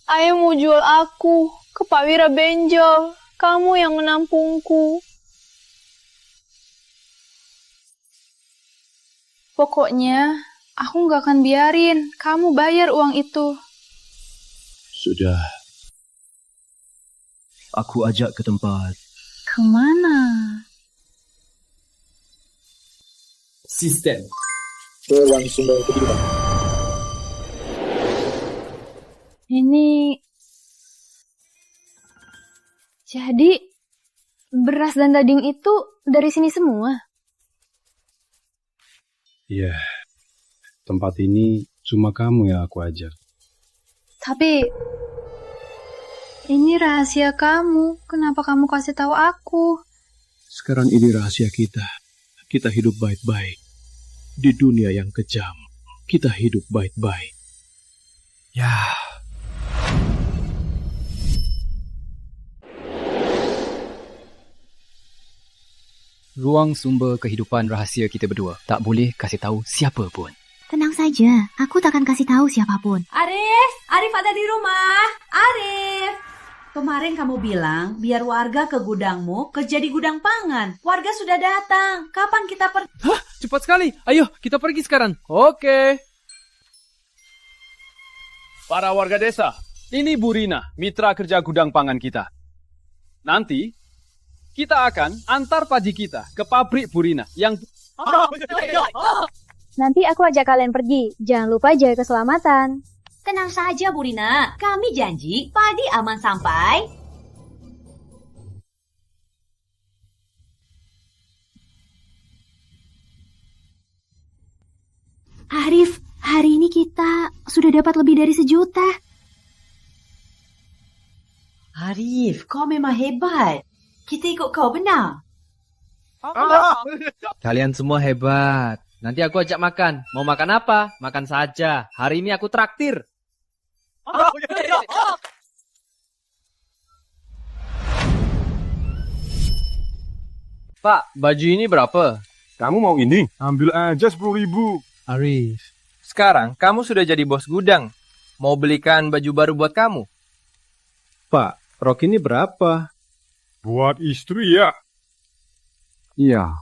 ayah mau jual aku ke Pak Wira Benjol. Kamu yang menampungku. Pokoknya, aku nggak akan biarin kamu bayar uang itu. Sudah. Aku ajak ke tempat. Kemana? Sistem Dewan Sumber Kehidupan. Ini... Jadi, beras dan daging itu dari sini semua? Iya, tempat ini cuma kamu yang aku ajar. Tapi, ini rahasia kamu. Kenapa kamu kasih tahu aku? Sekarang ini rahasia kita. Kita hidup baik-baik. Di dunia yang kejam, kita hidup baik-baik. Ya. Ruang sumber kehidupan rahasia kita berdua. Tak boleh kasih tahu siapa pun. Tenang saja, aku tak akan kasih tahu siapapun. Arif ada di rumah. Arif. Kemarin kamu bilang biar warga ke gudangmu kerja di gudang pangan. Warga sudah datang. Kapan kita pergi? Hah, cepat sekali. Ayo, kita pergi sekarang. Oke. Para warga desa, ini Bu Rina, mitra kerja gudang pangan kita. Nanti kita akan antar padi kita ke pabrik Bu Rina yang... Nanti aku ajak kalian pergi. Jangan lupa jaga keselamatan. Tenang saja, Bu Rina. Kami janji padi aman sampai... Arif, hari ini kita sudah dapat lebih dari 1 juta. Arif, kau memang hebat. Kita ikut kau benar. Kalian semua hebat. Nanti aku ajak makan. Mau makan apa? Makan saja. Hari ini aku traktir. Pak, baju ini berapa? Kamu mau ini? Ambil aja 10.000. Arif, sekarang kamu sudah jadi bos gudang. Mau belikan baju baru buat kamu? Pak, rok ini berapa? Buat istri ya? Iya.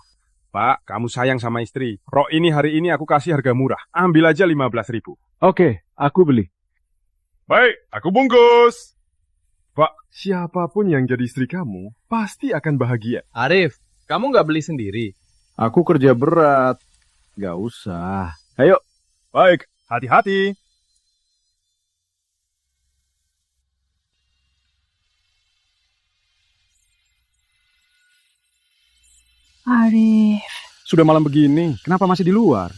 Pak, kamu sayang sama istri. Rok ini hari ini aku kasih harga murah. Ambil aja 15.000. Oke, aku beli. Baik, aku bungkus. Pak, siapapun yang jadi istri kamu pasti akan bahagia. Arif, kamu nggak beli sendiri? Aku kerja berat. Gak usah. Ayo. Baik, hati-hati. Arif, Sudah malam begini, kenapa masih di luar?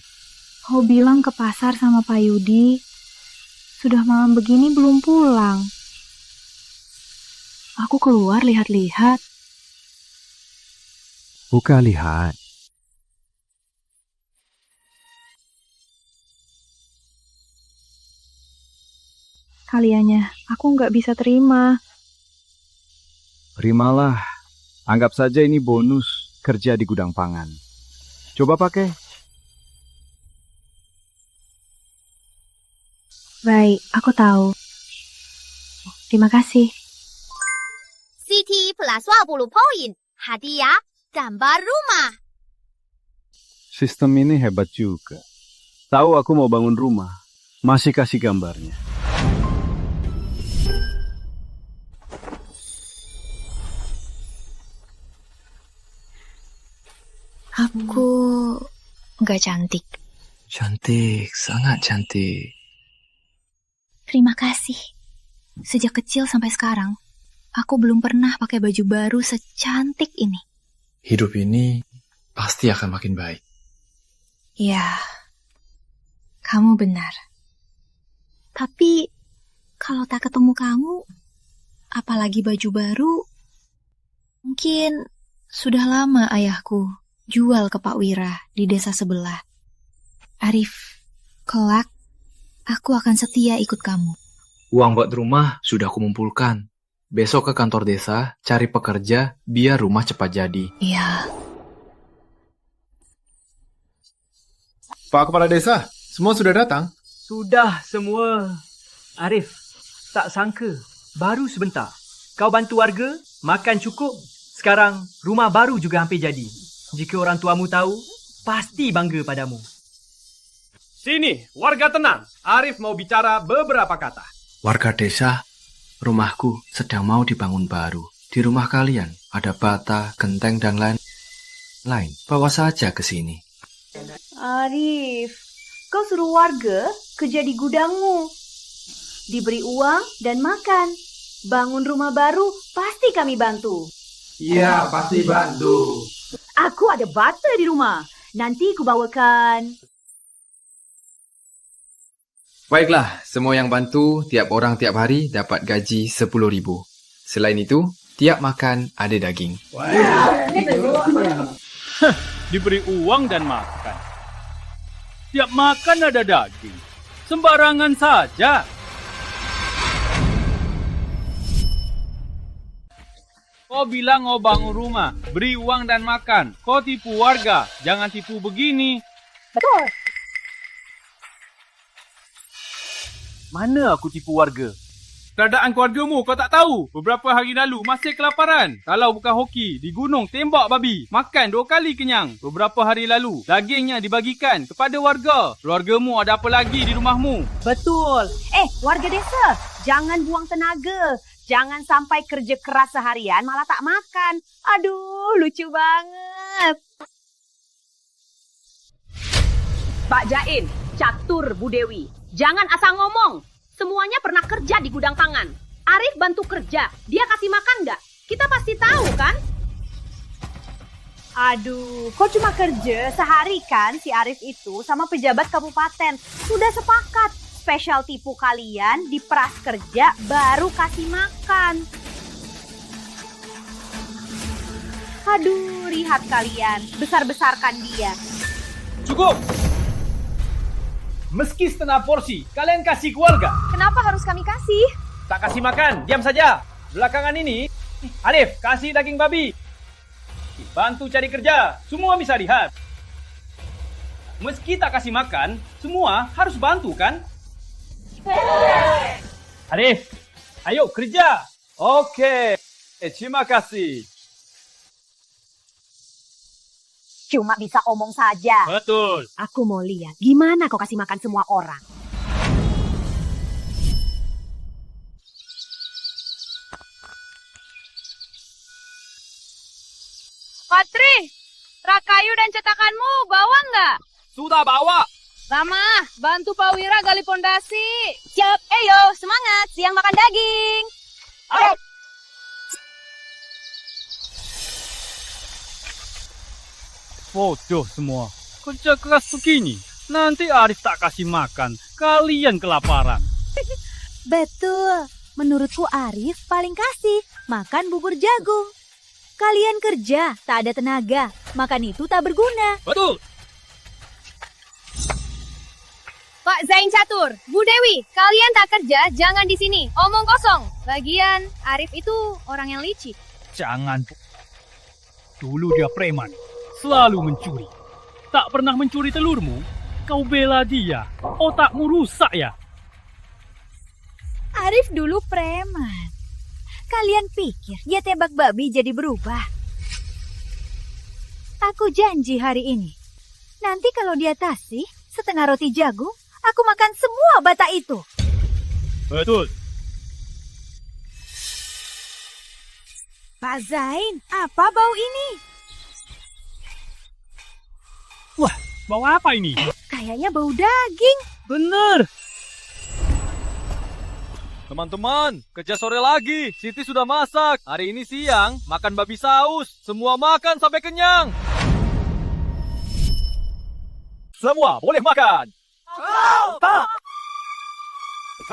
kau bilang ke pasar sama Pak Yudi. Sudah malam begini belum pulang. Aku keluar lihat-lihat. Buka lihat. Kaliannya, aku nggak bisa terima. Terimalah. Anggap saja ini bonus kerja di gudang pangan. Coba pakai. Baik, aku tahu. Terima kasih. CT plus 20 poin. Hadiah gambar rumah. Sistem ini hebat juga. Tahu aku mau bangun rumah, masih kasih gambarnya. Aku nggak cantik. Cantik, sangat cantik. Terima kasih. Sejak kecil sampai sekarang, aku belum pernah pakai baju baru secantik ini. Hidup ini pasti akan makin baik. Ya, kamu benar. Tapi, kalau tak ketemu kamu, apalagi baju baru, mungkin sudah lama ayahku jual ke Pak Wira di desa sebelah. Arif, kelak aku akan setia ikut kamu. Uang buat rumah sudah kumpulkan. Besok ke kantor desa, cari pekerja, biar rumah cepat jadi. Iya. Pak Kepala Desa, semua sudah datang? Sudah semua. Arif, tak sangka, baru sebentar. Kau bantu warga, makan cukup. Sekarang, rumah baru juga hampir jadi. Jika orang tuamu tahu, pasti bangga padamu. Sini, warga tenang. Arif mau bicara beberapa kata. Warga desa, rumahku sedang mau dibangun baru. Di rumah kalian ada bata, genteng, dan lain-lain. Bawa saja ke sini. Arif, kau suruh warga kerja di gudangmu. Diberi uang dan makan. Bangun rumah baru, pasti kami bantu. Iya, pasti bantu. Aku ada bata di rumah. Nanti ku bawakan. Baiklah, semua yang bantu, tiap orang tiap hari dapat gaji 10.000. Selain itu, tiap makan ada daging. Diberi uang dan makan. Tiap makan ada daging. Sembarangan saja. Kau bilang mau bangun rumah, beri uang dan makan. Kau tipu warga, jangan tipu begini. Betul. Mana aku tipu warga? Keadaan keluargamu kau tak tahu. Beberapa hari lalu masih kelaparan. Kalau bukan hoki, di gunung tembak babi. Makan 2 kali kenyang. Beberapa hari lalu, dagingnya dibagikan kepada warga. Keluargamu ada apa lagi di rumahmu? Betul. Warga desa, jangan buang tenaga. Jangan sampai kerja keras seharian malah tak makan. Aduh, lucu banget. Pak Jain, catur Bu Dewi. Jangan asal ngomong. Semuanya pernah kerja di gudang pangan. Arif bantu kerja. Dia kasih makan nggak? Kita pasti tahu kan? Aduh, kok cuma kerja sehari kan si Arif itu sama pejabat kabupaten. Sudah sepakat. Spesial tipu kalian diperas kerja baru kasih makan. Aduh, lihat kalian. Besar-besarkan dia. Cukup! Meski setengah porsi, kalian kasih keluarga. Kenapa harus kami kasih? Tak kasih makan, diam saja. Belakangan ini, Arif, kasih daging babi. Bantu cari kerja, semua bisa lihat. Meski tak kasih makan, semua harus bantu kan? Arif, ayo kerja. Oke, terima kasih. Cuma bisa omong saja. Betul. Aku mau lihat gimana kau kasih makan semua orang. Patri, rak kayu dan cetakanmu bawa nggak? Sudah bawa. Rama, bantu Pak Wira gali pondasi. Siap, eyo, semangat, siang makan daging. Bodoh semua. Kerja keras begini. Nanti Arif tak kasih makan. Kalian kelaparan. Betul. Menurutku Arif paling kasih makan bubur jagung. Kalian kerja, tak ada tenaga. Makan itu tak berguna. Betul. Pak Zain Catur, Bu Dewi, kalian tak kerja, jangan di sini. Omong kosong. Lagian, Arif itu orang yang licik. Jangan. Dulu dia preman. Selalu mencuri. Tak pernah mencuri telurmu. Kau bela dia. Otakmu rusak ya? Arif dulu preman. Kalian pikir dia tebak babi jadi berubah? Aku janji hari ini. Nanti kalau dia tasih setengah roti jagung, aku makan semua bata itu. Betul. Pak Zain, apa bau ini? Wah, bau apa ini? Kayaknya bau daging. Bener. Teman-teman, kerja sore lagi. Siti sudah masak. Hari ini siang, makan babi saus. Semua makan sampai kenyang. Semua boleh makan. Tak.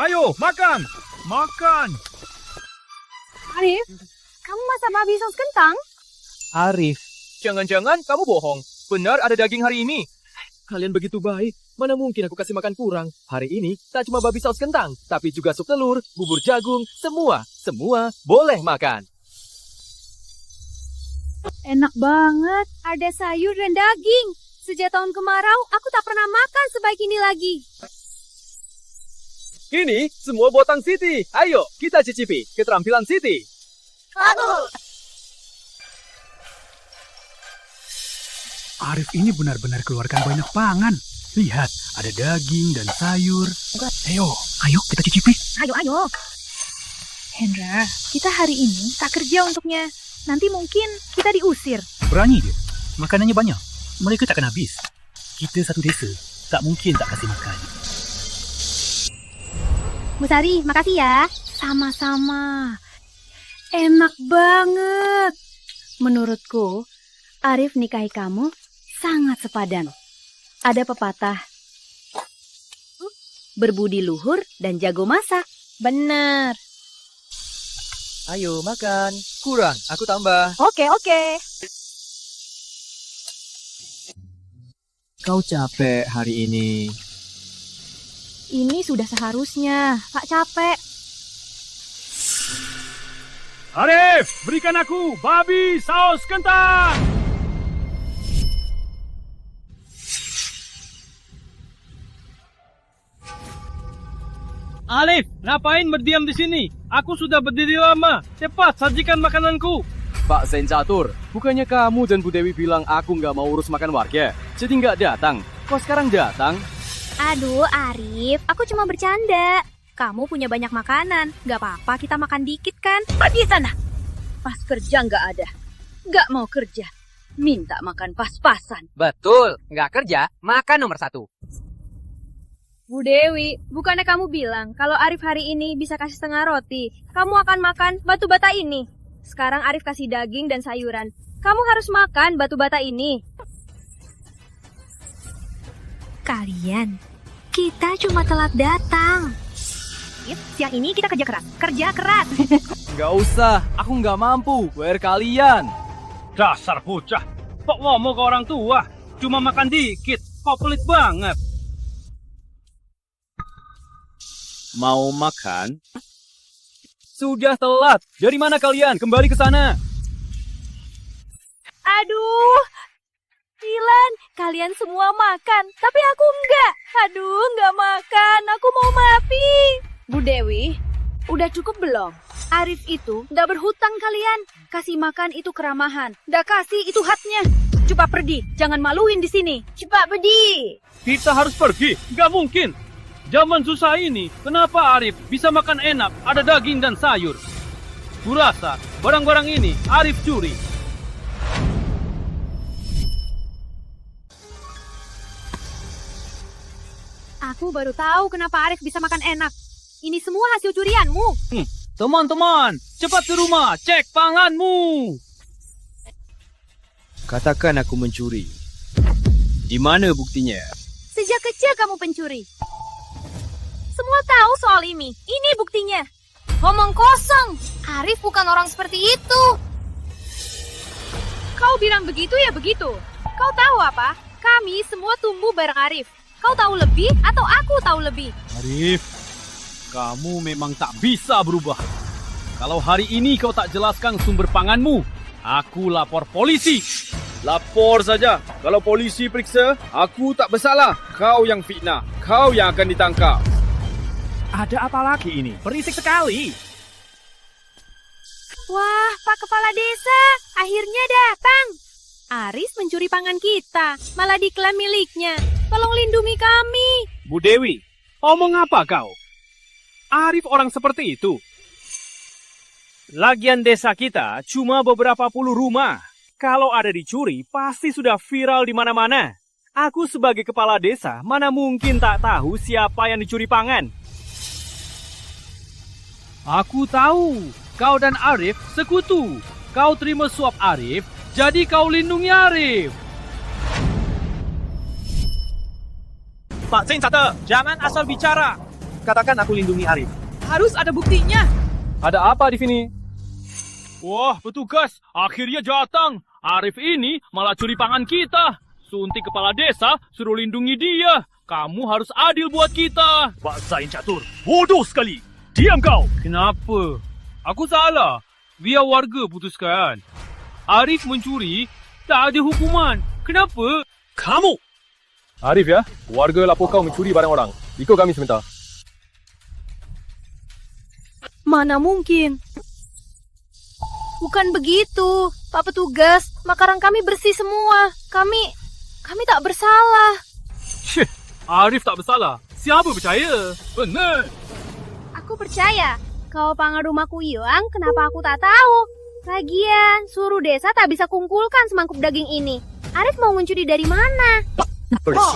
Ayo, makan. Makan. Arif, kamu masak babi saus kentang? Arif, jangan-jangan kamu bohong. Benar ada daging hari ini. Kalian begitu baik. Mana mungkin aku kasih makan kurang. Hari ini tak cuma babi saus kentang, tapi juga sup telur, bubur jagung, semua boleh makan. Enak banget, ada sayur dan daging. Sejak tahun kemarau, aku tak pernah makan sebaik ini lagi. Ini semua buatan Siti. Ayo, kita cicipi keterampilan Siti. Arif ini benar-benar keluarkan banyak pangan. Lihat, ada daging dan sayur. Ayo kita cicipi. Ayo. Hendra, kita hari ini tak kerja untuknya. Nanti mungkin kita diusir. Berani dia. Makanannya banyak. Mereka takkan habis. Kita satu desa. Tak mungkin tak kasih makan. Bu Sari, makasih ya. Sama-sama. Enak banget. Menurutku, Arif nikahi kamu sangat sepadan. Ada pepatah, berbudi luhur dan jago masak. Bener. Ayo makan. Kurang, aku tambah. Oke. Kau capek hari ini. Ini sudah seharusnya. Tak capek. Arif, berikan aku babi saus kentang. Alif, ngapain berdiam di sini? Aku sudah berdiri lama. Cepat, sajikan makananku. Pak Zain Catur, bukannya kamu dan Bu Dewi bilang aku nggak mau urus makan warga? Jadi nggak datang. Kok sekarang datang? Aduh, Arif, aku cuma bercanda. Kamu punya banyak makanan. Nggak apa-apa kita makan dikit kan? Pergi sana. Pas kerja nggak ada. Nggak mau kerja. Minta makan pas-pasan. Betul, nggak kerja, makan nomor 1. Bu Dewi, bukannya kamu bilang kalau Arif hari ini bisa kasih setengah roti, kamu akan makan batu bata ini. Sekarang Arif kasih daging dan sayuran. Kamu harus makan batu bata ini. Kalian, kita cuma telat datang. Siang ini kita kerja keras. Nggak usah, aku nggak mampu bayar kalian. Dasar bocah, kok ngomong ke orang tua? Cuma makan dikit, kok pelit banget. Mau makan? Sudah telat. Dari mana kalian? Kembali ke sana. Aduh, Dilan, kalian semua makan, tapi aku enggak. Aduh, enggak makan, aku mau mati. Bu Dewi, udah cukup belum? Arif itu enggak berhutang kalian. Kasih makan itu keramahan. Enggak kasih itu haknya. Cepat pergi, jangan maluin di sini. Cepat pergi. Kita harus pergi, nggak mungkin. Zaman susah ini, kenapa Arif bisa makan enak, ada daging dan sayur? Kurasa, barang-barang ini Arif curi. Aku baru tahu kenapa Arif bisa makan enak. Ini semua hasil curianmu. Teman-teman, cepat ke rumah, cek panganmu. Katakan aku mencuri. Di mana buktinya? Sejak kecil kamu pencuri. Semua tahu soal ini. Ini buktinya. Ngomong kosong. Arif bukan orang seperti itu. Kau bilang begitu ya begitu. Kau tahu apa? Kami semua tumbuh bareng Arif. Kau tahu lebih atau aku tahu lebih? Arif, kamu memang tak bisa berubah. Kalau hari ini kau tak jelaskan sumber panganmu, aku lapor polisi. Lapor saja. Kalau polisi periksa, aku tak bersalah. Kau yang fitnah. Kau yang akan ditangkap. Ada apa lagi ini? Berisik sekali. Wah, Pak Kepala Desa, akhirnya datang. Aris mencuri pangan kita, malah diklaim miliknya. Tolong lindungi kami. Bu Dewi, omong apa kau? Arif orang seperti itu. Lagian desa kita cuma beberapa puluh rumah. Kalau ada dicuri, pasti sudah viral di mana-mana. Aku sebagai kepala desa, mana mungkin tak tahu siapa yang dicuri pangan. Aku tahu, kau dan Arif sekutu. Kau terima suap Arif, jadi kau lindungi Arif. Pak Zinsate, jangan asal bicara. Katakan aku lindungi Arif. Harus ada buktinya. Ada apa di sini? Wah, petugas, akhirnya datang. Arif ini malah curi pangan kita. Suntik kepala desa suruh lindungi dia. Kamu harus adil buat kita. Pak Zain Catur, bodoh sekali. Diam kau. Kenapa? Aku salah. Biar warga putuskan. Arif mencuri, tak ada hukuman. Kenapa? Kamu. Arif ya, warga lapor kau mencuri barang orang. Ikut kami sebentar. Mana mungkin? Bukan begitu, Pak Petugas. Makanan kami bersih semua. Kami tak bersalah. Syih, Arif tak bersalah. Siapa percaya? Benar. Aku percaya. Kalau pangan rumahku hilang, kenapa aku tak tahu? Lagian, suruh desa tak bisa kumpulkan semangkuk daging ini. Arif mau mencuri dari mana? Oh,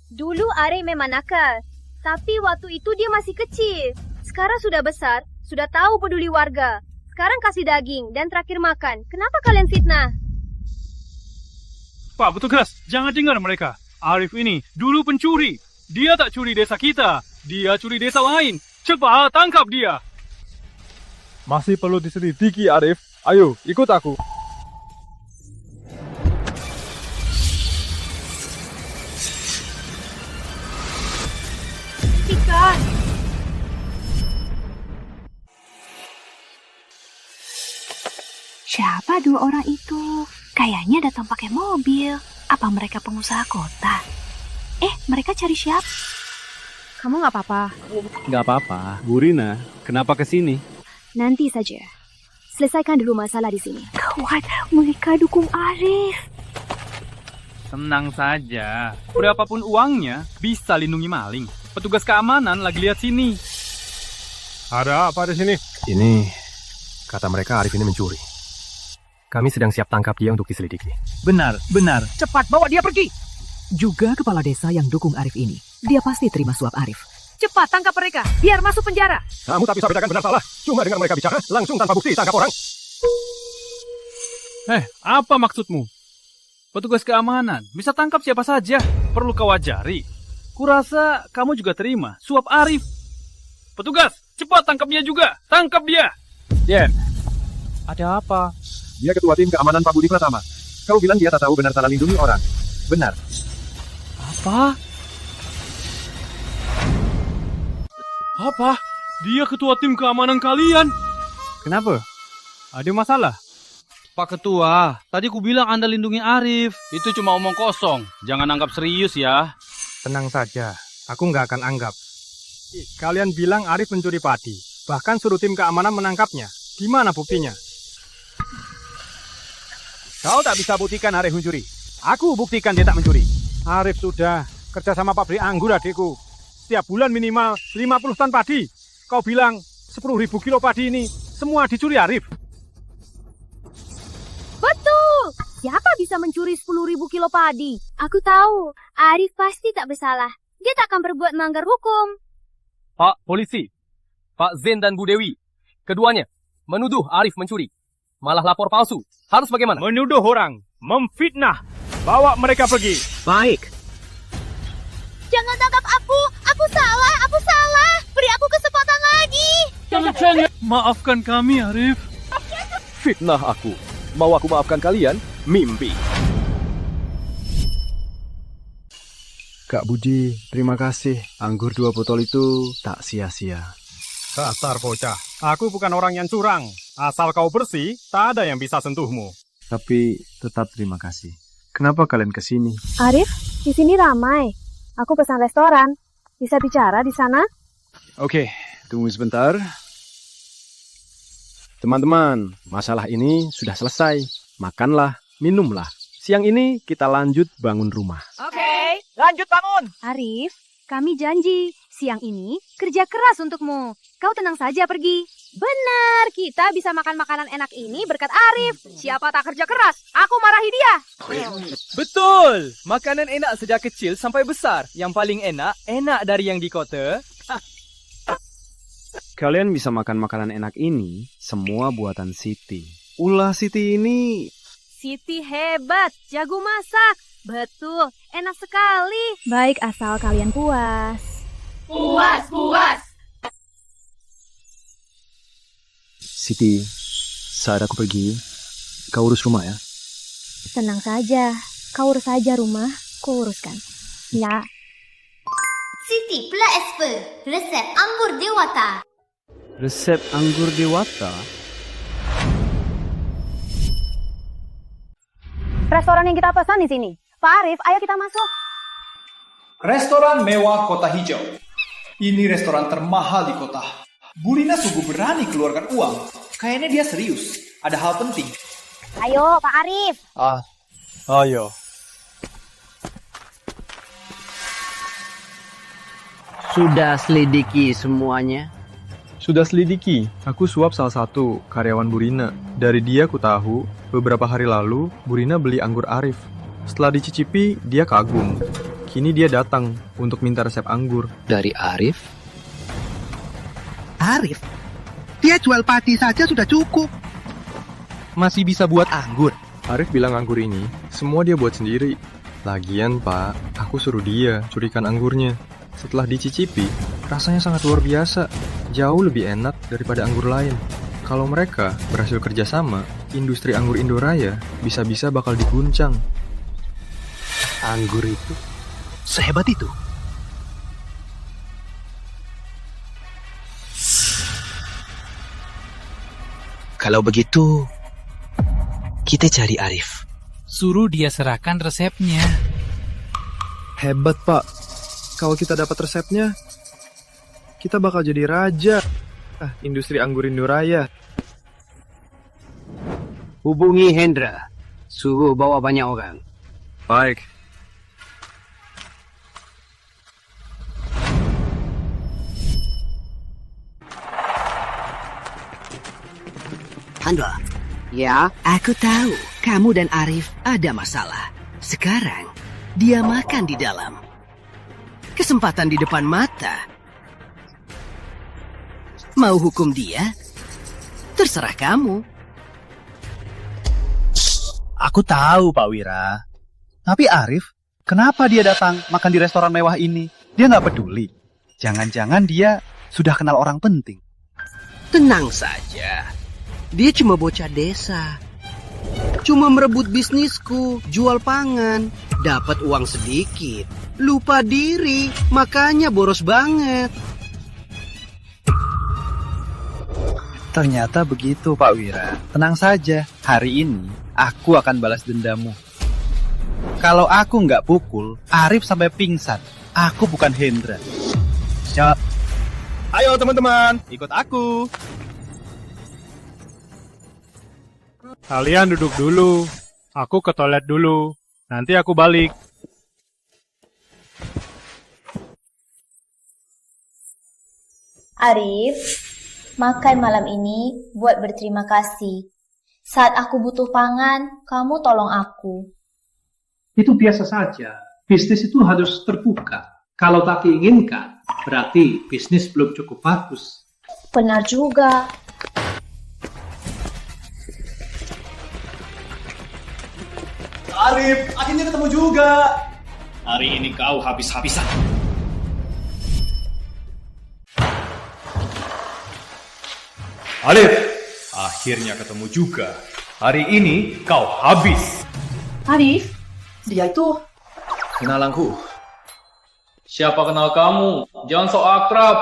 dulu Arif memang nakal. Tapi waktu itu dia masih kecil. Sekarang sudah besar, sudah tahu peduli warga. Sekarang kasih daging dan terakhir makan. Kenapa kalian fitnah? Pak Petugas, jangan dengar mereka. Arif ini dulu pencuri. Dia tak curi desa kita. Dia curi desa lain. Cepat tangkap dia. Masih perlu diselidiki, Arif. Ayo, ikut aku. Ikan. Siapa dua orang itu? Kayaknya datang pakai mobil. Apa mereka pengusaha kota? Mereka cari siapa? Kamu nggak apa-apa? Nggak apa-apa. Bu Rina, kenapa kesini? Nanti saja. Selesaikan dulu masalah di sini. Kawan, mereka dukung Arif. Tenang saja. Berapapun uangnya, bisa lindungi maling. Petugas keamanan lagi lihat sini. Ada apa di sini? Ini, kata mereka Arif ini mencuri. Kami sedang siap tangkap dia untuk diselidiki. Benar. Cepat bawa dia pergi. Juga kepala desa yang dukung Arif ini. Dia pasti terima suap Arif. Cepat tangkap mereka, biar masuk penjara. Kamu tak bisa bedakan benar salah. Cuma dengar mereka bicara, langsung tanpa bukti tangkap orang. Apa maksudmu? Petugas keamanan bisa tangkap siapa saja. Perlu kau ajari. Kurasa kamu juga terima suap Arif. Petugas, cepat tangkap dia juga. Tangkap dia. Dian, ada apa? Dia ketua tim keamanan Pak Budi Pratama. Kau bilang dia tak tahu benar salah lindungi orang. Benar. Apa? Dia ketua tim keamanan kalian? Kenapa? Ada masalah? Pak Ketua, tadi ku bilang Anda lindungi Arif. Itu cuma omong kosong. Jangan anggap serius ya. Tenang saja. Aku nggak akan anggap. Kalian bilang Arif mencuri padi. Bahkan suruh tim keamanan menangkapnya. Gimana buktinya? Kau tak bisa buktikan Arif mencuri. Aku buktikan dia tak mencuri. Arif sudah kerja sama pabrik anggur adikku. Setiap bulan minimal 50 ton padi. Kau bilang 10.000 kilo padi ini semua dicuri Arif. Betul! Siapa bisa mencuri 10.000 kilo padi? Aku tahu, Arif pasti tak bersalah. Dia tak akan berbuat melanggar hukum. Pak Polisi, Pak Zain dan Bu Dewi, keduanya menuduh Arif mencuri. Malah lapor palsu. Harus bagaimana? Menuduh orang, memfitnah. bawa mereka pergi. Baik. Jangan tangkap aku salah. Beri aku kesempatan lagi. Maafkan kami, Arif. Fitnah aku. Mau aku maafkan kalian? Mimpi. Kak Budi, terima kasih. Anggur 2 botol itu tak sia-sia. Dasar bocah. Aku bukan orang yang curang. Asal kau bersih, tak ada yang bisa sentuhmu. Tapi tetap terima kasih. Kenapa kalian kesini? Arif, di sini ramai. Aku pesan restoran. Bisa bicara di sana? Oke, tunggu sebentar. Teman-teman, masalah ini sudah selesai. Makanlah, minumlah. Siang ini kita lanjut bangun rumah. Oke, lanjut bangun. Arif, kami janji. Siang ini kerja keras untukmu. Kau tenang saja pergi. Benar, kita bisa makan makanan enak ini berkat Arif. Siapa tak kerja keras, aku marahi dia. Betul! Makanan enak sejak kecil sampai besar. Yang paling enak dari yang di kota. Kalian bisa makan makanan enak ini, semua buatan Siti. Ulah Siti ini... Siti hebat, jago masak. Betul, enak sekali. Baik asal kalian puas. Puas. Siti, saat aku pergi, kau urus rumah ya? Tenang saja, kau urus saja rumah, ku uruskan. Ya. Siti Pla Esper, resep anggur dewata. Resep anggur dewata? Restoran yang kita pesan di sini. Pak Arif, ayo kita masuk. Restoran mewah Kota Hijau. Ini restoran termahal di kota. Bu Rina sungguh berani keluarkan uang. Kayaknya dia serius. Ada hal penting. Ayo, Pak Arif. Ayo. Sudah selidiki semuanya? Sudah selidiki. Aku suap salah satu karyawan Bu Rina. Dari dia ku tahu, beberapa hari lalu Bu Rina beli anggur Arif. Setelah dicicipi, dia kagum. Kini dia datang untuk minta resep anggur. Dari Arif? Arif? Dia jual padi saja sudah cukup. Masih bisa buat anggur. Arif bilang anggur ini, semua dia buat sendiri. Lagian pak, aku suruh dia curikan anggurnya. Setelah dicicipi, rasanya sangat luar biasa. Jauh lebih enak daripada anggur lain. Kalau mereka berhasil kerjasama, industri anggur Indoraya bisa-bisa bakal diguncang. Anggur itu sehebat itu. Kalau begitu, kita cari Arif. Suruh dia serahkan resepnya. Hebat pak. Kalau kita dapat resepnya, kita bakal jadi raja. Industri anggur Indoraya. Hubungi Hendra. Suruh bawa banyak orang. Baik. Hendra. Ya? Aku tahu kamu dan Arif ada masalah. Sekarang, dia makan di dalam. Kesempatan di depan mata. Mau hukum dia? Terserah kamu. Aku tahu, Pak Wira. Tapi Arif, kenapa dia datang makan di restoran mewah ini? Dia nggak peduli. Jangan-jangan dia sudah kenal orang penting. Tenang saja. Dia cuma bocah desa. Cuma merebut bisnisku, jual pangan, dapat uang sedikit. Lupa diri, makanya boros banget. Ternyata begitu, Pak Wira. Tenang saja, hari ini aku akan balas dendammu. Kalau aku nggak pukul, Arif sampai pingsan. Aku bukan Hendra. Siap. Ayo teman-teman, ikut aku. Kalian duduk dulu. Aku ke toilet dulu. Nanti aku balik. Arif, makan malam ini buat berterima kasih. Saat aku butuh pangan, kamu tolong aku. Itu biasa saja. Bisnis itu harus terbuka. Kalau tak diinginkan, berarti bisnis belum cukup bagus. Benar juga. Arif, akhirnya ketemu juga. Hari ini kau habis-habisan. Arif, akhirnya ketemu juga. Hari ini kau habis. Arif, dia itu. Kenalanku. Siapa kenal kamu? Jangan sok akrab.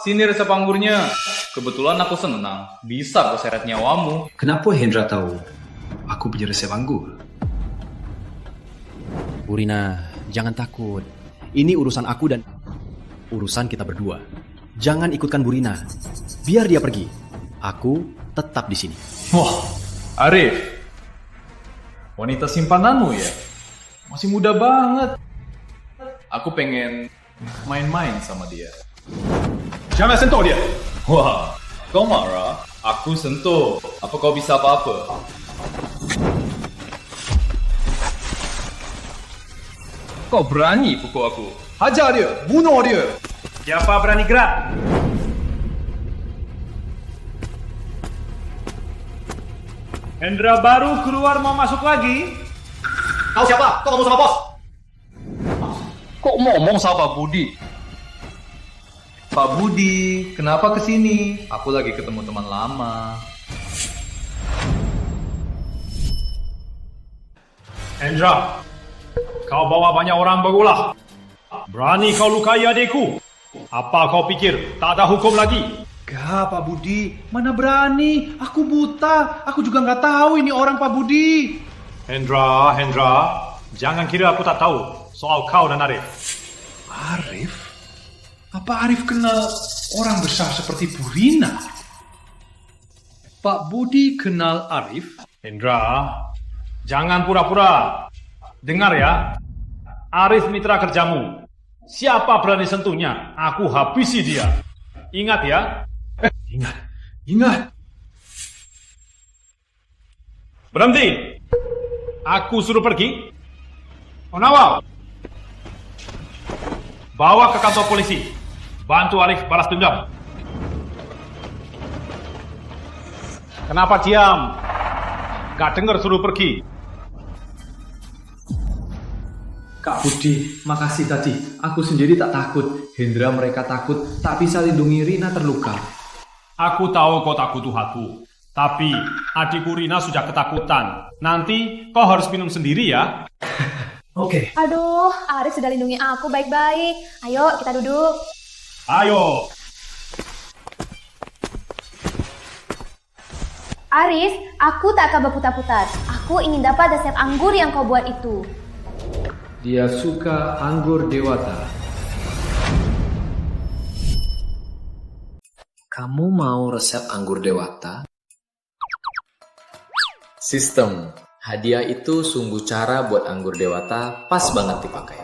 Sini resep anggurnya. Kebetulan aku senang. Bisa keseret nyawamu. Kenapa Hendra tahu aku punya resep anggur? Burina, jangan takut. Ini urusan aku dan urusan kita berdua. Jangan ikutkan Burina. Biar dia pergi. Aku tetap di sini. Wah, Arif. Wanita simpananmu ya? Masih muda banget. Aku pengen main-main sama dia. Jangan sentuh dia. Wah, kau marah? Aku sentuh. Apa kau bisa apa-apa? Kau berani pukul aku? Hajar dia, bunuh dia. Siapa berani gerak? Hendra baru keluar mau masuk lagi. Kau siapa? Kau ngomong sama bos? Kok ngomong sama Pak Budi? Pak Budi, kenapa kesini? Aku lagi ketemu teman lama. Hendra, kau bawa banyak orang berulah. Berani kau lukai adikku? Apa kau pikir tak ada hukum lagi? Gak, Pak Budi. Mana berani? Aku buta. Aku juga nggak tahu ini orang Pak Budi. Hendra, jangan kira aku tak tahu soal kau dan Arif. Arif? Apa Arif kenal orang besar seperti Burina? Pak Budi kenal Arif? Hendra, jangan pura-pura. Dengar ya, Arif mitra kerjamu. Siapa berani sentuhnya, aku habisi dia. Ingat ya. Ingat. Berhenti. Aku suruh pergi. Onawal, bawa ke kantor polisi. Bantu Arif balas dendam. Kenapa diam? Gak dengar suruh pergi. Kak Budi, makasih tadi. Aku sendiri tak takut. Hendra mereka takut, tak bisa lindungi Rina terluka. Aku tahu kau tak butuh aku. Tapi adikku Rina sudah ketakutan. Nanti kau harus minum sendiri ya. Oke. Aduh, Arif sudah lindungi aku baik-baik. Ayo, kita duduk. Ayo. Arif, aku tak akan berputar-putar. Aku ingin dapat resep anggur yang kau buat itu. Dia suka anggur dewata. Kamu mau resep anggur dewata? Sistem. Hadiah itu sungguh cara buat anggur dewata pas banget dipakai.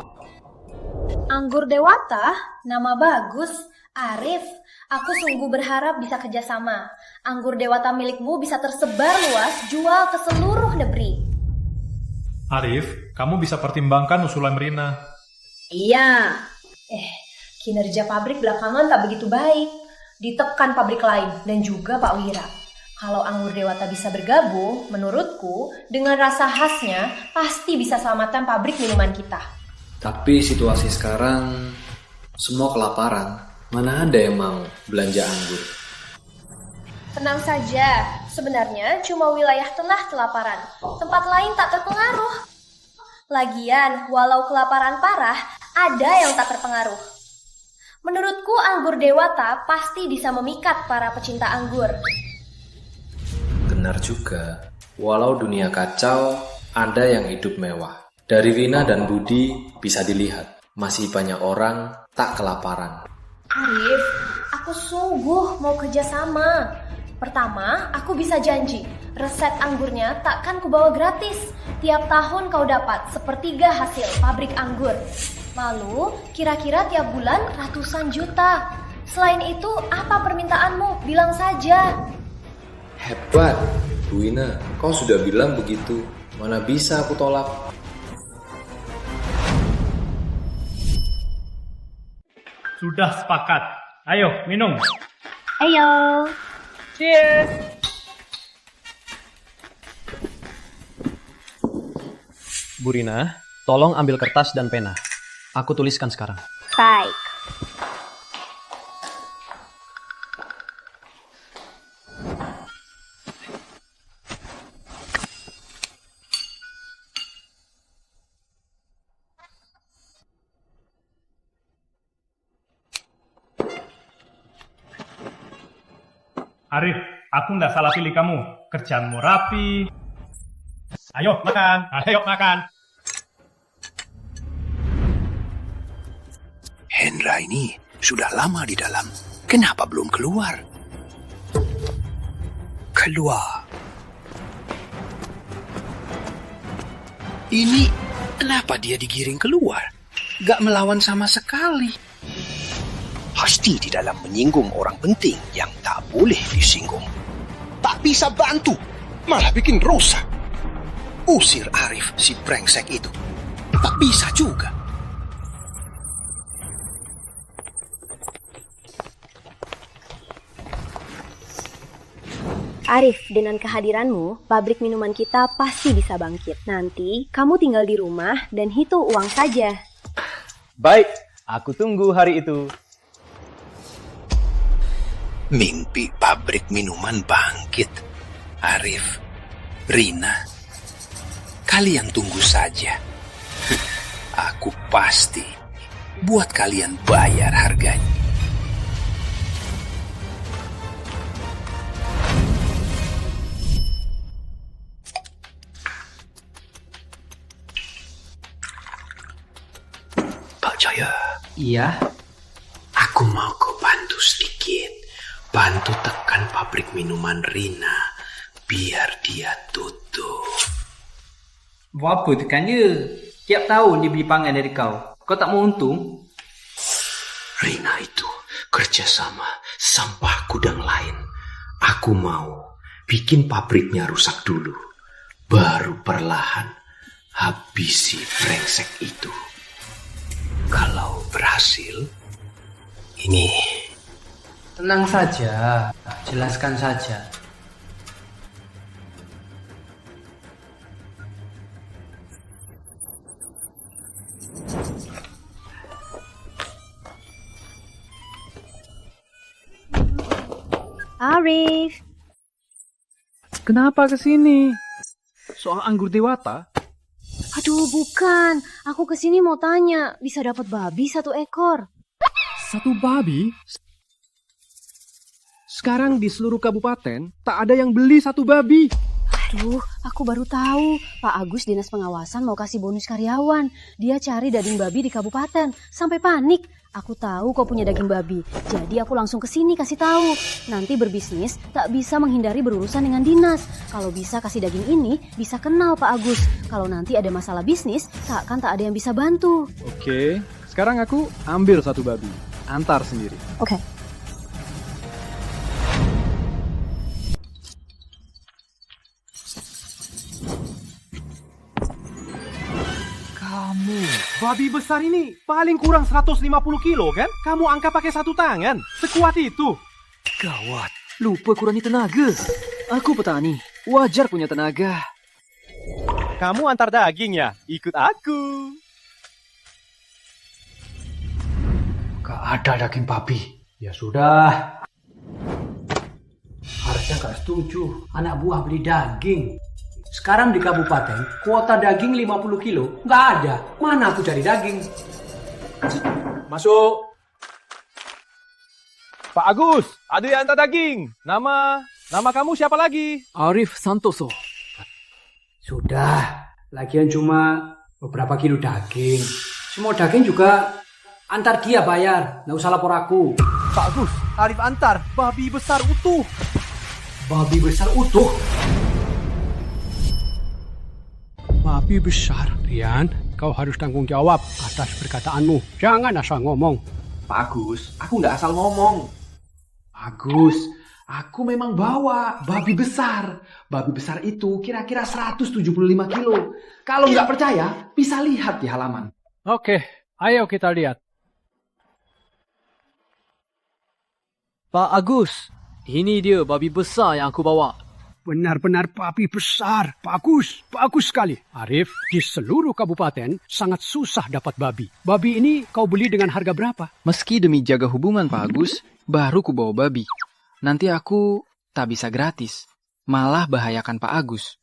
Anggur dewata? Nama bagus. Arif, aku sungguh berharap bisa kerjasama. Anggur dewata milikmu bisa tersebar luas, jual ke seluruh negeri. Arif, kamu bisa pertimbangkan usulan Rina. Iya. Kinerja pabrik belakangan tak begitu baik. Ditekan pabrik lain dan juga Pak Wira. Kalau anggur dewata bisa bergabung, menurutku dengan rasa khasnya pasti bisa selamatkan pabrik minuman kita. Tapi situasi sekarang semua kelaparan. Mana ada yang mau belanja anggur? Tenang saja, sebenarnya cuma wilayah tengah kelaparan. Tempat lain tak terpengaruh. Lagian, walau kelaparan parah, ada yang tak terpengaruh. Menurutku anggur dewata pasti bisa memikat para pecinta anggur. Benar juga. Walau dunia kacau, ada yang hidup mewah. Dari Rina dan Budi bisa dilihat, masih banyak orang tak kelaparan. Arif, aku sungguh mau kerjasama. Pertama, aku bisa janji, resep anggurnya takkan kubawa gratis. Tiap tahun kau dapat sepertiga hasil pabrik anggur. Lalu, kira-kira tiap bulan ratusan juta. Selain itu, apa permintaanmu? Bilang saja. Hebat, Bu Ina. Kau sudah bilang begitu. Mana bisa aku tolak? Sudah sepakat. Ayo, minum. Ayo. Cheers. Bu Rina, tolong ambil kertas dan pena. Aku tuliskan sekarang. Baik. Arif, aku nggak salah pilih kamu. Kerjaanmu rapi. Ayo makan, ayo makan. Hendra ini sudah lama di dalam. Kenapa belum keluar? Keluar. Ini kenapa dia digiring keluar? Gak melawan sama sekali. Pasti di dalam menyinggung orang penting yang tak boleh disinggung. Tak bisa bantu, malah bikin rusak. Usir Arif si brengsek itu. Tak bisa juga. Arif, dengan kehadiranmu, pabrik minuman kita pasti bisa bangkit. Nanti, kamu tinggal di rumah dan hitung uang saja. Baik, aku tunggu hari itu. Mimpi pabrik minuman bangkit. Arif, Rina, kalian tunggu saja. Aku pasti buat kalian bayar harganya. Pak Jaya. Iya? Aku mau kau bantu sedikit. Bantu tekan pabrik minuman Rina biar dia tutup. Buat apa tekan dia? Tiap tahun dia beli pangan dari kau. Kau tak mau untung? Rina itu kerjasama sampah gudang lain. Aku mau bikin pabriknya rusak dulu. Baru perlahan habisi brengsek itu. Kalau berhasil, ini... Tenang saja, jelaskan saja. Arif. Kenapa kesini? Soal anggur dewata? Aduh, bukan. Aku kesini mau tanya, bisa dapat babi 1 ekor? 1 babi? Sekarang di seluruh kabupaten, tak ada yang beli 1 babi. Aduh, aku baru tahu. Pak Agus Dinas Pengawasan mau kasih bonus karyawan. Dia cari daging babi di kabupaten. Sampai panik. Aku tahu kau punya daging babi. Jadi aku langsung kesini kasih tahu. Nanti berbisnis tak bisa menghindari berurusan dengan dinas. Kalau bisa kasih daging ini, bisa kenal Pak Agus. Kalau nanti ada masalah bisnis, tak ada yang bisa bantu. Oke, sekarang aku ambil 1 babi. Antar sendiri. Oke. Babi besar ini paling kurang 150 kilo kan? Kamu angkat pakai 1 tangan. Sekuat itu. Gawat, lupa kurangi tenaga. Aku petani, wajar punya tenaga. Kamu antar daging ya? Ikut aku. Gak ada daging babi. Ya sudah. Harusnya gak setuju. Anak buah beli daging. Sekarang di kabupaten, kuota daging 50 kilo. Nggak ada. Mana aku cari daging? Masuk. Pak Agus, ada yang antar daging. Nama kamu siapa lagi? Arif Santoso. Sudah. Lagian cuma beberapa kilo daging. Semua daging juga antar dia bayar. Nggak usah lapor aku. Pak Agus, Arif antar babi besar utuh. Babi besar utuh? Babi besar, Rian, kau harus tanggung jawab atas perkataanmu. Jangan asal ngomong. Pak Agus, aku nggak asal ngomong. Agus, aku memang bawa babi besar. Babi besar itu kira-kira 175 kilo. Kalau nggak percaya, bisa lihat di halaman. Oke, ayo kita lihat. Pak Agus, ini dia babi besar yang aku bawa. benar-benar babi besar. Bagus sekali. Arif, di seluruh kabupaten sangat susah dapat babi. Babi ini kau beli dengan harga berapa? Meski demi jaga hubungan Pak Agus, baru ku bawa babi. Nanti aku tak bisa gratis. Malah bahayakan Pak Agus.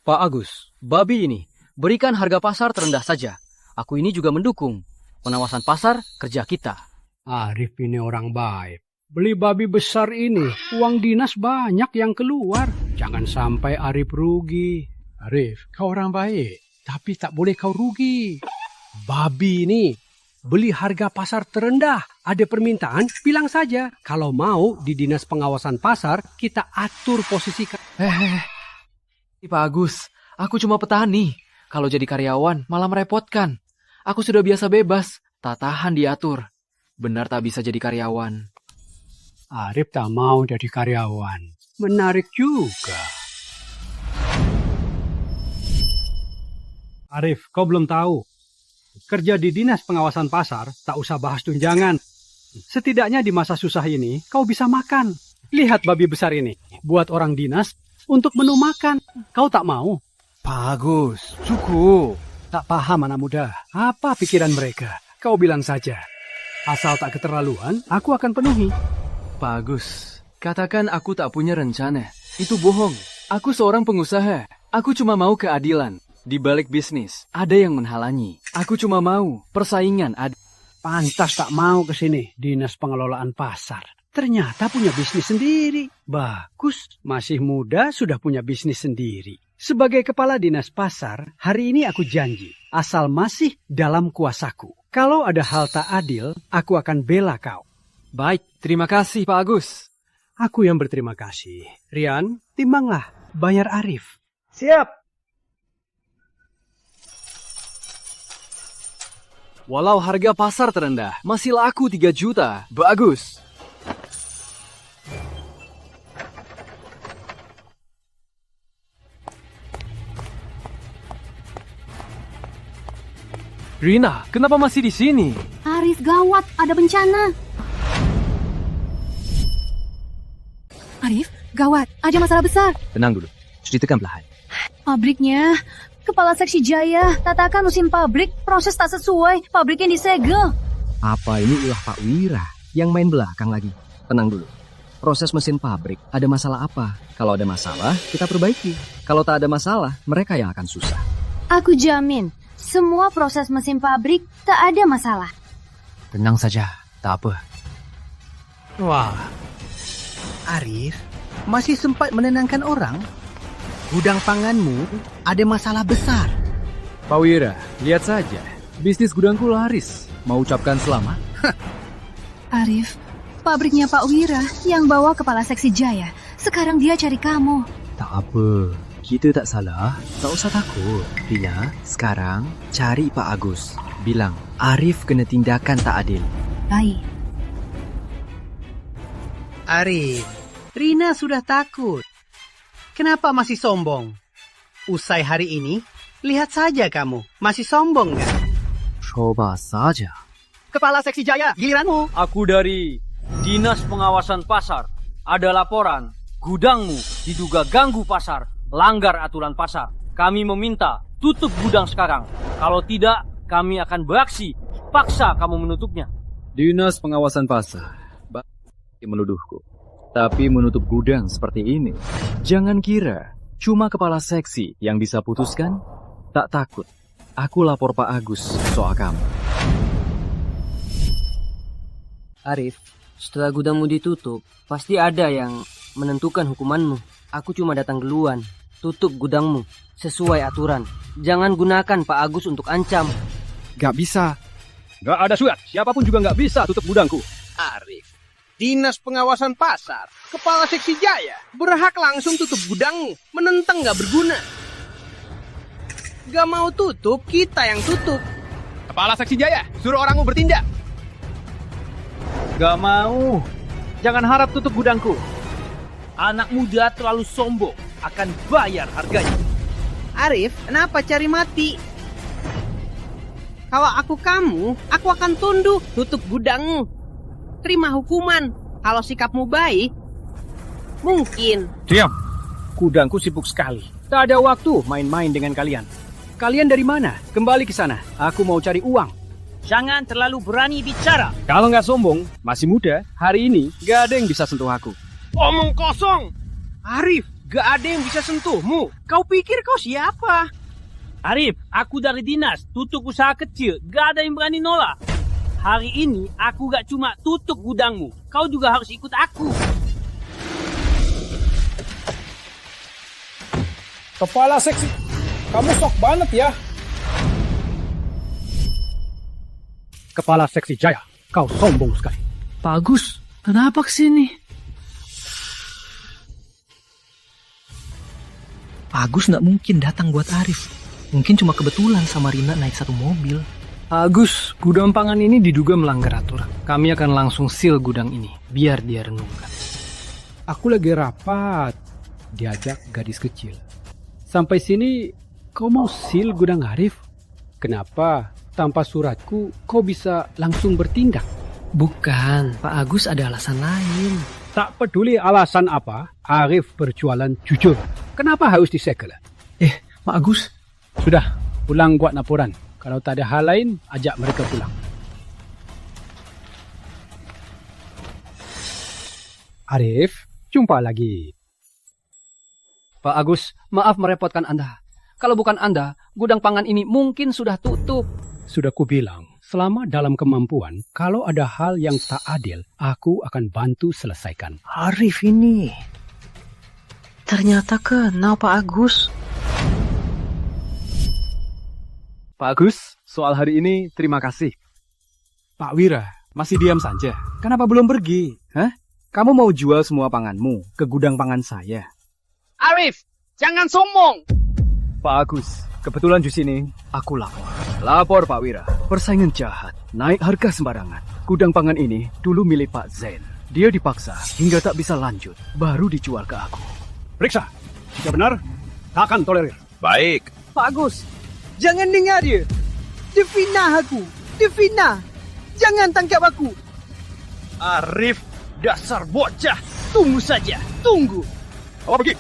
Pak Agus, babi ini berikan harga pasar terendah saja. Aku ini juga mendukung. Pengawasan pasar kerja kita. Arif ini orang baik. Beli babi besar ini, uang dinas banyak yang keluar. Jangan sampai Arif rugi. Arif, kau orang baik, tapi tak boleh kau rugi. Babi ini, beli harga pasar terendah. Ada permintaan, bilang saja. Kalau mau di dinas pengawasan pasar, kita atur posisi. Pak Agus, aku cuma petani. Kalau jadi karyawan, malah merepotkan. Aku sudah biasa bebas, tak tahan diatur. Benar tak bisa jadi karyawan. Arif tak mau jadi karyawan. Menarik juga. Arif, kau belum tahu. Kerja di dinas pengawasan pasar, tak usah bahas tunjangan. Setidaknya di masa susah ini, kau bisa makan. Lihat babi besar ini. Buat orang dinas, untuk menu makan. Kau tak mau? Pak Agus, cukup. Tak paham anak muda. Apa pikiran mereka? Kau bilang saja. Asal tak keterlaluan, aku akan penuhi. Pak Agus, katakan aku tak punya rencana. Itu bohong. Aku seorang pengusaha. Aku cuma mau keadilan. Di balik bisnis, ada yang menghalangi. Aku cuma mau persaingan ada. Pantas tak mau ke sini, dinas pengelolaan pasar. Ternyata punya bisnis sendiri. Bagus, masih muda sudah punya bisnis sendiri. Sebagai kepala dinas pasar, hari ini aku janji, asal masih dalam kuasaku. Kalau ada hal tak adil, aku akan bela kau. Baik, terima kasih Pak Agus. Aku yang berterima kasih. Rian, timbanglah, bayar Arif. Siap. Walau harga pasar terendah, masih laku 3 juta. Bagus. Rina, kenapa masih di sini? Arif, gawat, ada bencana. Arif, gawat, ada masalah besar. Tenang dulu, ceritakan perlahan. Pabriknya, Kepala Seksi Jaya, katakan musim pabrik, proses tak sesuai, pabriknya disegel. Apa ini ulah Pak Wira yang main belakang lagi? Tenang dulu. Proses mesin pabrik, ada masalah apa? Kalau ada masalah, kita perbaiki. Kalau tak ada masalah, mereka yang akan susah. Aku jamin, semua proses mesin pabrik tak ada masalah. Tenang saja, tak apa. Wah, Arif masih sempat menenangkan orang. Gudang panganmu ada masalah besar. Pak Wira, lihat saja. Bisnis gudangku laris. Mau ucapkan selamat? Arif, pabriknya Pak Wira yang bawa Kepala Seksi Jaya. Sekarang dia cari kamu. Tak apa, kita tak salah. Tak usah takut. Rina, sekarang cari Pak Agus. Bilang, Arif kena tindakan tak adil. Baik. Arif, Rina sudah takut. Kenapa masih sombong? Usai hari ini, lihat saja kamu. Masih sombong kan? Coba saja. Kepala Seksi Jaya, giliranmu. Aku dari Dinas Pengawasan Pasar. Ada laporan, gudangmu diduga ganggu pasar, langgar aturan pasar. Kami meminta tutup gudang sekarang. Kalau tidak, kami akan beraksi. Paksa kamu menutupnya. Dinas Pengawasan Pasar menuduhku. Tapi menutup gudang seperti ini, jangan kira cuma kepala seksi yang bisa putuskan. Tak takut. Aku lapor Pak Agus soal kamu. Arif, setelah gudangmu ditutup, pasti ada yang menentukan hukumanmu. Aku cuma datang duluan. Tutup gudangmu sesuai aturan. Jangan gunakan Pak Agus untuk ancam. Gak bisa. Gak ada surat. Siapapun juga gak bisa tutup gudangku. Arif, Dinas Pengawasan Pasar, Kepala Seksi Jaya, berhak langsung tutup gudangmu. Menentang gak berguna. Gak mau tutup, kita yang tutup. Kepala Seksi Jaya, suruh orangmu bertindak. Gak mau. Jangan harap tutup gudangku. Anak muda terlalu sombong, akan bayar harganya. Arif, kenapa cari mati? Kalau aku kamu, aku akan tunduk, tutup gudangmu. Terima hukuman. Kalau sikapmu baik, mungkin. Diam. Kudangku sibuk sekali. Tak ada waktu main-main dengan kalian. Kalian dari mana? Kembali ke sana. Aku mau cari uang. Jangan terlalu berani bicara. Kalau nggak sombong, masih muda, hari ini nggak ada yang bisa sentuh aku. Omong kosong. Arif, gak ada yang bisa sentuhmu. Kau pikir kau siapa? Arif, aku dari dinas, tutup usaha kecil, gak ada yang berani nolak. Hari ini aku gak cuma tutup gudangmu, kau juga harus ikut aku. Kepala seksi, kamu sok banget ya. Kepala seksi Jaya, kau sombong sekali. Pak Agus, kenapa kesini? Pak Agus nggak mungkin datang buat Arif. Mungkin cuma kebetulan sama Rina naik satu mobil. Agus, gudang pangan ini diduga melanggar aturan. Kami akan langsung seal gudang ini, biar dia renungkan. Aku lagi rapat, diajak gadis kecil. Sampai sini, kau mau seal gudang Arif? Kenapa? Tanpa suratku, kau bisa langsung bertindak. Bukan, Pak Agus ada alasan lain. Tak peduli alasan apa, Arif berjualan jujur. Kenapa harus disegel? Pak Agus. Sudah, pulang buat laporan. Kalau tak ada hal lain, ajak mereka pulang. Arif, jumpa lagi. Pak Agus, maaf merepotkan Anda. Kalau bukan Anda, gudang pangan ini mungkin sudah tutup. Sudah kubilang, selama dalam kemampuan, kalau ada hal yang tak adil, aku akan bantu selesaikan. Arif ini. Ternyata kenal Pak Agus. Pak Agus, soal hari ini terima kasih. Pak Wira, masih diam saja. Kenapa belum pergi? Hah? Kamu mau jual semua panganmu ke gudang pangan saya? Arif, jangan sombong. Pak Agus, kebetulan di sini aku lapor. Lapor Pak Wira, persaingan jahat, naik harga sembarangan. Gudang pangan ini dulu milik Pak Zain. Dia dipaksa hingga tak bisa lanjut, baru dijual ke aku. Periksa, jika benar, tak akan tolerir. Baik. Pak Agus, jangan dengar dia. Dia fitnah aku. Dia fitnah. Jangan tangkap aku. Arif, dasar bocah. Tunggu saja, tunggu. Apa pergi?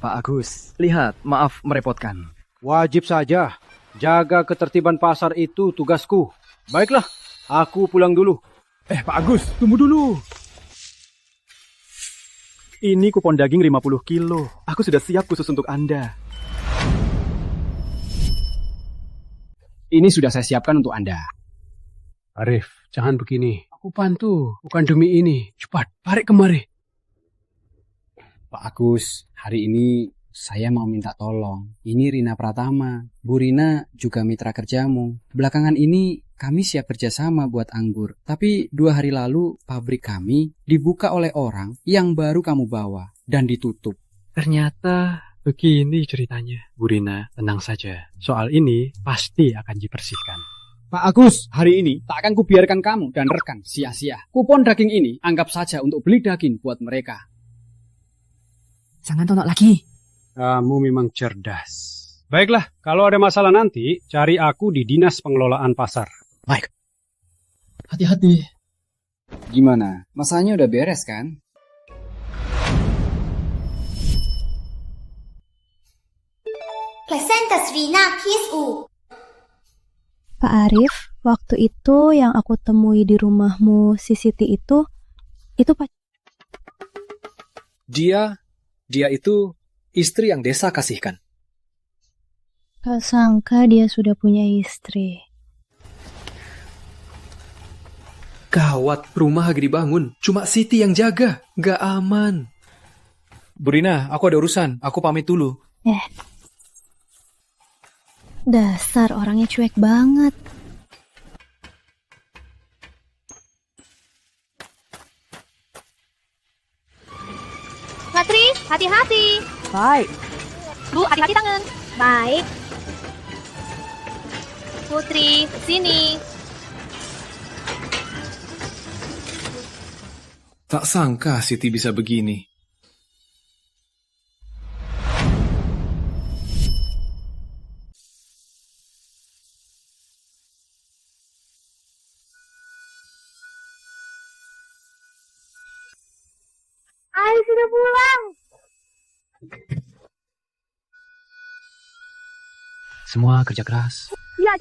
Pak Agus, lihat, maaf merepotkan. Wajib saja. Jaga ketertiban pasar itu tugasku. Baiklah, aku pulang dulu. Pak Agus, tunggu dulu. Ini kupon daging 50 kilo. Aku sudah siap khusus untuk Anda. Ini sudah saya siapkan untuk Anda. Arif, jangan begini. Aku bantu, bukan demi ini. Cepat, tarik kemari. Pak Agus, hari ini saya mau minta tolong. Ini Rina Pratama. Bu Rina juga mitra kerjamu. Belakangan ini kami siap kerjasama buat anggur. Tapi 2 hari lalu pabrik kami dibuka oleh orang yang baru kamu bawa dan ditutup. Ternyata begini ceritanya. Bu Rina, tenang saja. Soal ini pasti akan dibersihkan. Pak Agus, hari ini tak akan kubiarkan kamu dan rekan sia-sia. Kupon daging ini anggap saja untuk beli daging buat mereka. Jangan tontok lagi. Kamu memang cerdas. Baiklah, kalau ada masalah nanti, cari aku di Dinas Pengelolaan Pasar. Baik. Hati-hati. Gimana? Masalahnya udah beres kan? Placentas Rina Kisu. Pak Arif, waktu itu yang aku temui di rumahmu si Siti itu Dia itu istri yang desa kasihkan. tak sangka dia sudah punya istri. Gawat, rumah lagi dibangun. Cuma Siti yang jaga. Gak aman. Bu Rina, aku ada urusan. Aku pamit dulu. Dasar orangnya cuek banget. Patri, hati-hati. Baik. Bu, hati-hati tangan. Baik. Putri, sini. Tak sangka Siti bisa begini. semua kerja keras. Nggak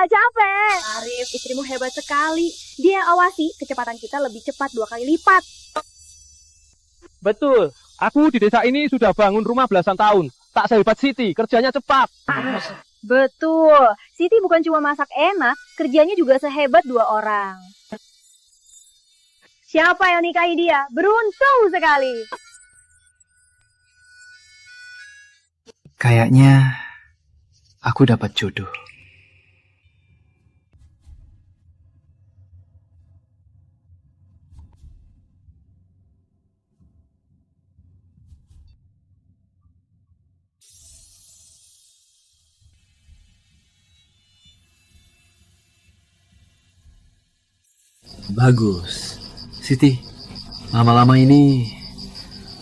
capek. Arif, istrimu hebat sekali. Dia awasi kecepatan kita lebih cepat 2 kali lipat. Betul. Aku di desa ini sudah bangun rumah belasan tahun. Tak sehebat Siti, kerjanya cepat. Betul. Siti bukan cuma masak enak, kerjanya juga sehebat 2 orang. Siapa yang nikahi dia? Beruntung sekali. Kayaknya aku dapat jodoh. Bagus. Siti, lama-lama ini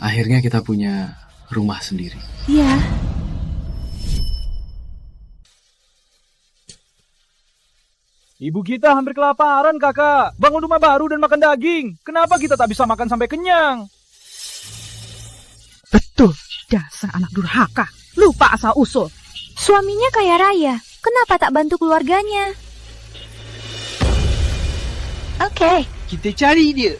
akhirnya kita punya rumah sendiri. Iya. Ibu kita hampir kelaparan, kakak. Bangun rumah baru dan makan daging. Kenapa kita tak bisa makan sampai kenyang? Betul, dasar anak durhaka. Lupa asal-usul. Suaminya kaya raya, kenapa tak bantu keluarganya? Oke. Kita cari dia.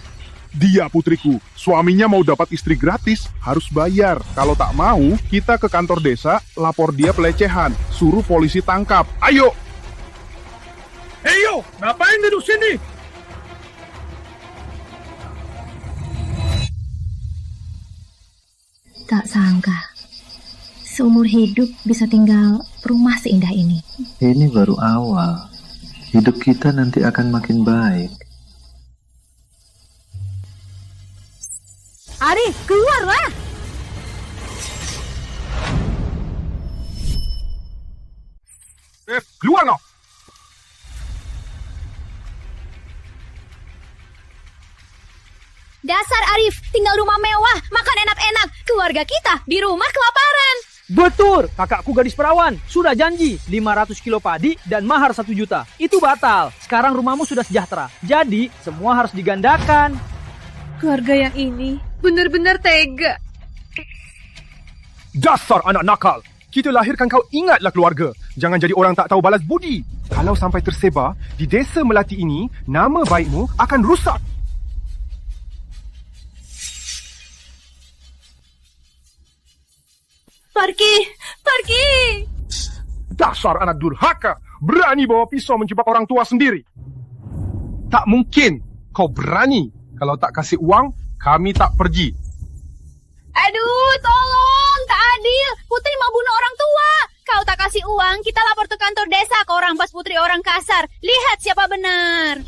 Dia putriku, suaminya mau dapat istri gratis, harus bayar. Kalau tak mau, kita ke kantor desa, lapor dia pelecehan, suruh polisi tangkap. Ayo! Heyo, ngapain duduk sini? Tak sangka, seumur hidup bisa tinggal rumah seindah ini. Ini baru awal. Hidup kita nanti akan makin baik. Arif, keluarlah! Keluar no! Dasar Arif, tinggal rumah mewah, makan enak-enak. Keluarga kita di rumah kelaparan. Betul, kakakku gadis perawan. Sudah janji 500 kilo padi dan mahar 1 juta. Itu batal. Sekarang rumahmu sudah sejahtera. Jadi, semua harus digandakan. Keluarga yang ini benar-benar tega. Dasar anak nakal! Kita lahirkan kau, ingatlah keluarga. Jangan jadi orang tak tahu balas budi. Kalau sampai tersebar di desa Melati ini, nama baikmu akan rusak. Pergi! Dasar anak durhaka! Berani bawa pisau menjebak orang tua sendiri. Tak mungkin kau berani. Kalau tak kasih uang, kami tak pergi. Aduh, tolong, tak adil. Putri mau bunuh orang tua. Kau tak kasih uang, kita lapor ke kantor desa. Kau rampas putri orang kasar. Lihat siapa benar.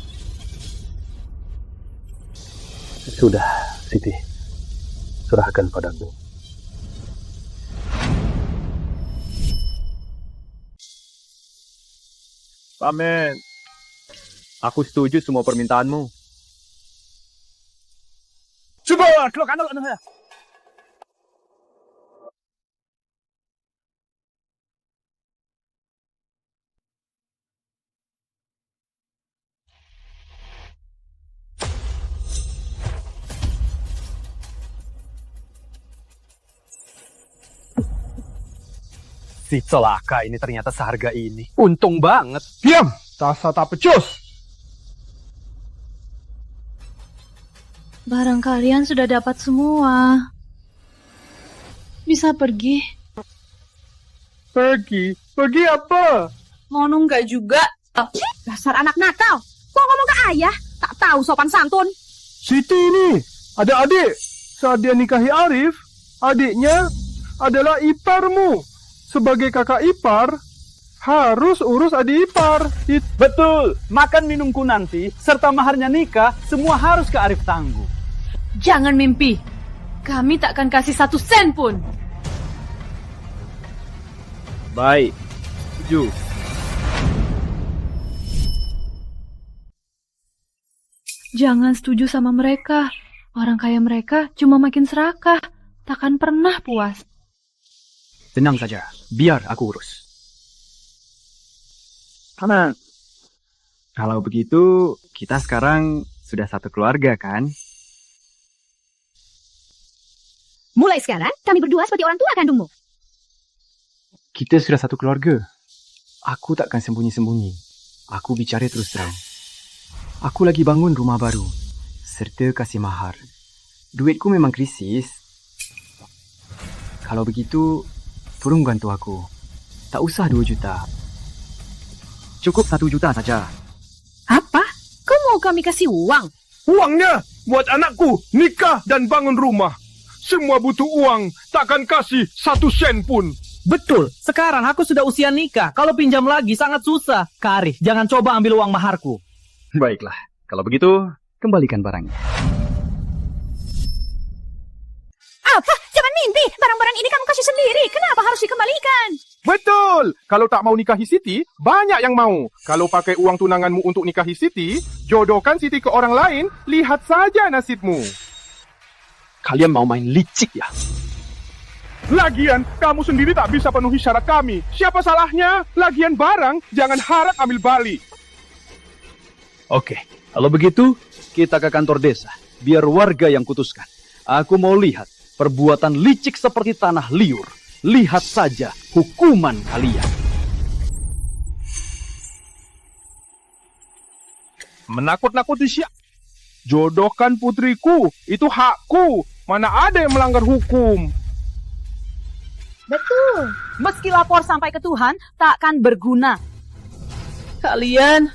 Sudah, Siti. Serahkan padaku. Pamen, aku setuju semua permintaanmu. Coba, keluar kantor saya. Si celaka ini ternyata seharga ini. Untung banget. Diam! Tasa tak pecus! Barang kalian sudah dapat semua. Bisa pergi. Pergi? Pergi apa? Mau nunggak juga. Dasar anak nakal. Kok ngomong ke ayah? Tak tahu sopan santun. Siti ini ada adik. Saat dia nikahi Arif, adiknya adalah iparmu. Sebagai kakak ipar, harus urus adik ipar. Betul, makan minumku nanti, serta maharnya nikah, semua harus ke Arif tangguh. Jangan mimpi. Kami tak akan kasih 1 sen pun. Baik, setuju. Jangan setuju sama mereka. Orang kaya mereka cuma makin serakah. Takkan pernah puas. Tenang saja, biar aku urus. Paman. Kalau begitu, kita sekarang sudah satu keluarga, kan? Mulai sekarang, kami berdua seperti orang tua kandungmu. Kita sudah satu keluarga. Aku takkan sembunyi-sembunyi. Aku bicara terus terang. Aku lagi bangun rumah baru, serta kasih mahar. Duitku memang krisis. Kalau begitu, tolong bantu aku. Tak usah 2 juta. Cukup 1 juta saja. Apa? Kau mau kami kasih uang? Uangnya buat anakku nikah dan bangun rumah. Semua butuh uang, takkan kasih 1 sen pun. Betul, sekarang aku sudah usia nikah. Kalau pinjam lagi sangat susah. Kak Arif, jangan coba ambil uang maharku. Baiklah, kalau begitu, kembalikan barangnya. Apa? Jangan mimpi. Barang-barang ini kamu kasih sendiri. Kenapa harus dikembalikan? Betul. Kalau tak mau nikahi Siti, banyak yang mau. Kalau pakai uang tunanganmu untuk nikahi Siti, jodohkan Siti ke orang lain, lihat saja nasibmu. Kalian mau main licik ya? Lagian, kamu sendiri tak bisa penuhi syarat kami. Siapa salahnya? Lagian barang, jangan harap ambil balik. Oke, kalau begitu, kita ke kantor desa. Biar warga yang putuskan. Aku mau lihat perbuatan licik seperti tanah liur. Lihat saja hukuman kalian. Menakut-nakuti siapa? Jodohkan putriku, itu hakku. Mana ada yang melanggar hukum? Betul. Meski lapor sampai ke Tuhan, takkan berguna. Kalian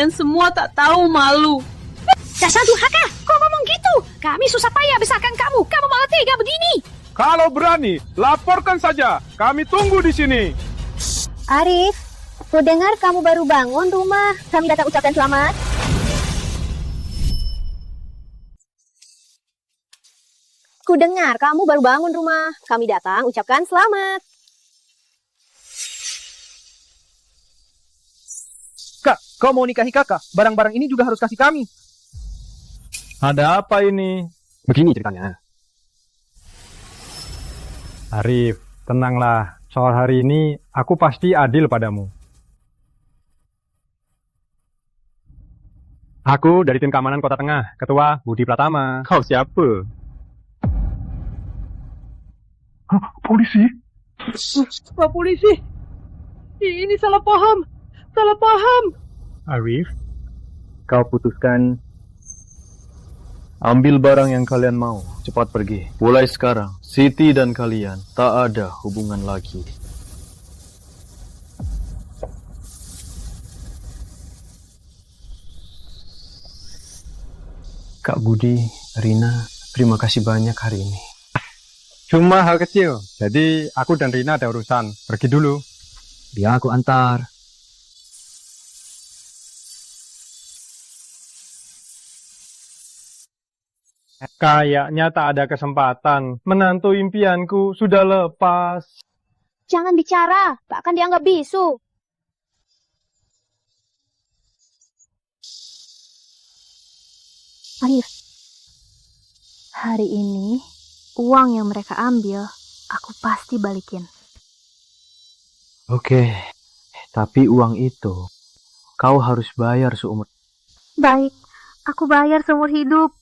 semua tak tahu malu. Dasar durhaka, kok ngomong gitu? Kami susah payah besarkan kamu malah tega begini. Kalau berani, laporkan saja. Kami tunggu di sini. Arif, ku dengar kamu baru bangun rumah. Kami datang ucapkan selamat. Ku dengar kamu baru bangun rumah. Kami datang ucapkan selamat. Kak, kau mau nikahi kakak? Barang-barang ini juga harus kasih kami. Ada apa ini? Begini ceritanya. Arif, tenanglah. Soal hari ini, aku pasti adil padamu. Aku dari tim keamanan Kota Tengah, Ketua Budi Pratama. Kau siapa? Polisi? Pak polisi, ini salah paham. Arif, kau putuskan. Ambil barang yang kalian mau, cepat pergi. Mulai sekarang, Siti dan kalian tak ada hubungan lagi. Kak Budi, Rina, terima kasih banyak hari ini. Cuma hal kecil, jadi aku dan Rina ada urusan. Pergi dulu. Biar aku antar. Kayaknya tak ada kesempatan. Menantu impianku sudah lepas. Jangan bicara, tak akan dianggap bisu. Arif, hari ini uang yang mereka ambil, aku pasti balikin. Oke, tapi uang itu kau harus bayar seumur. Baik, aku bayar seumur hidup.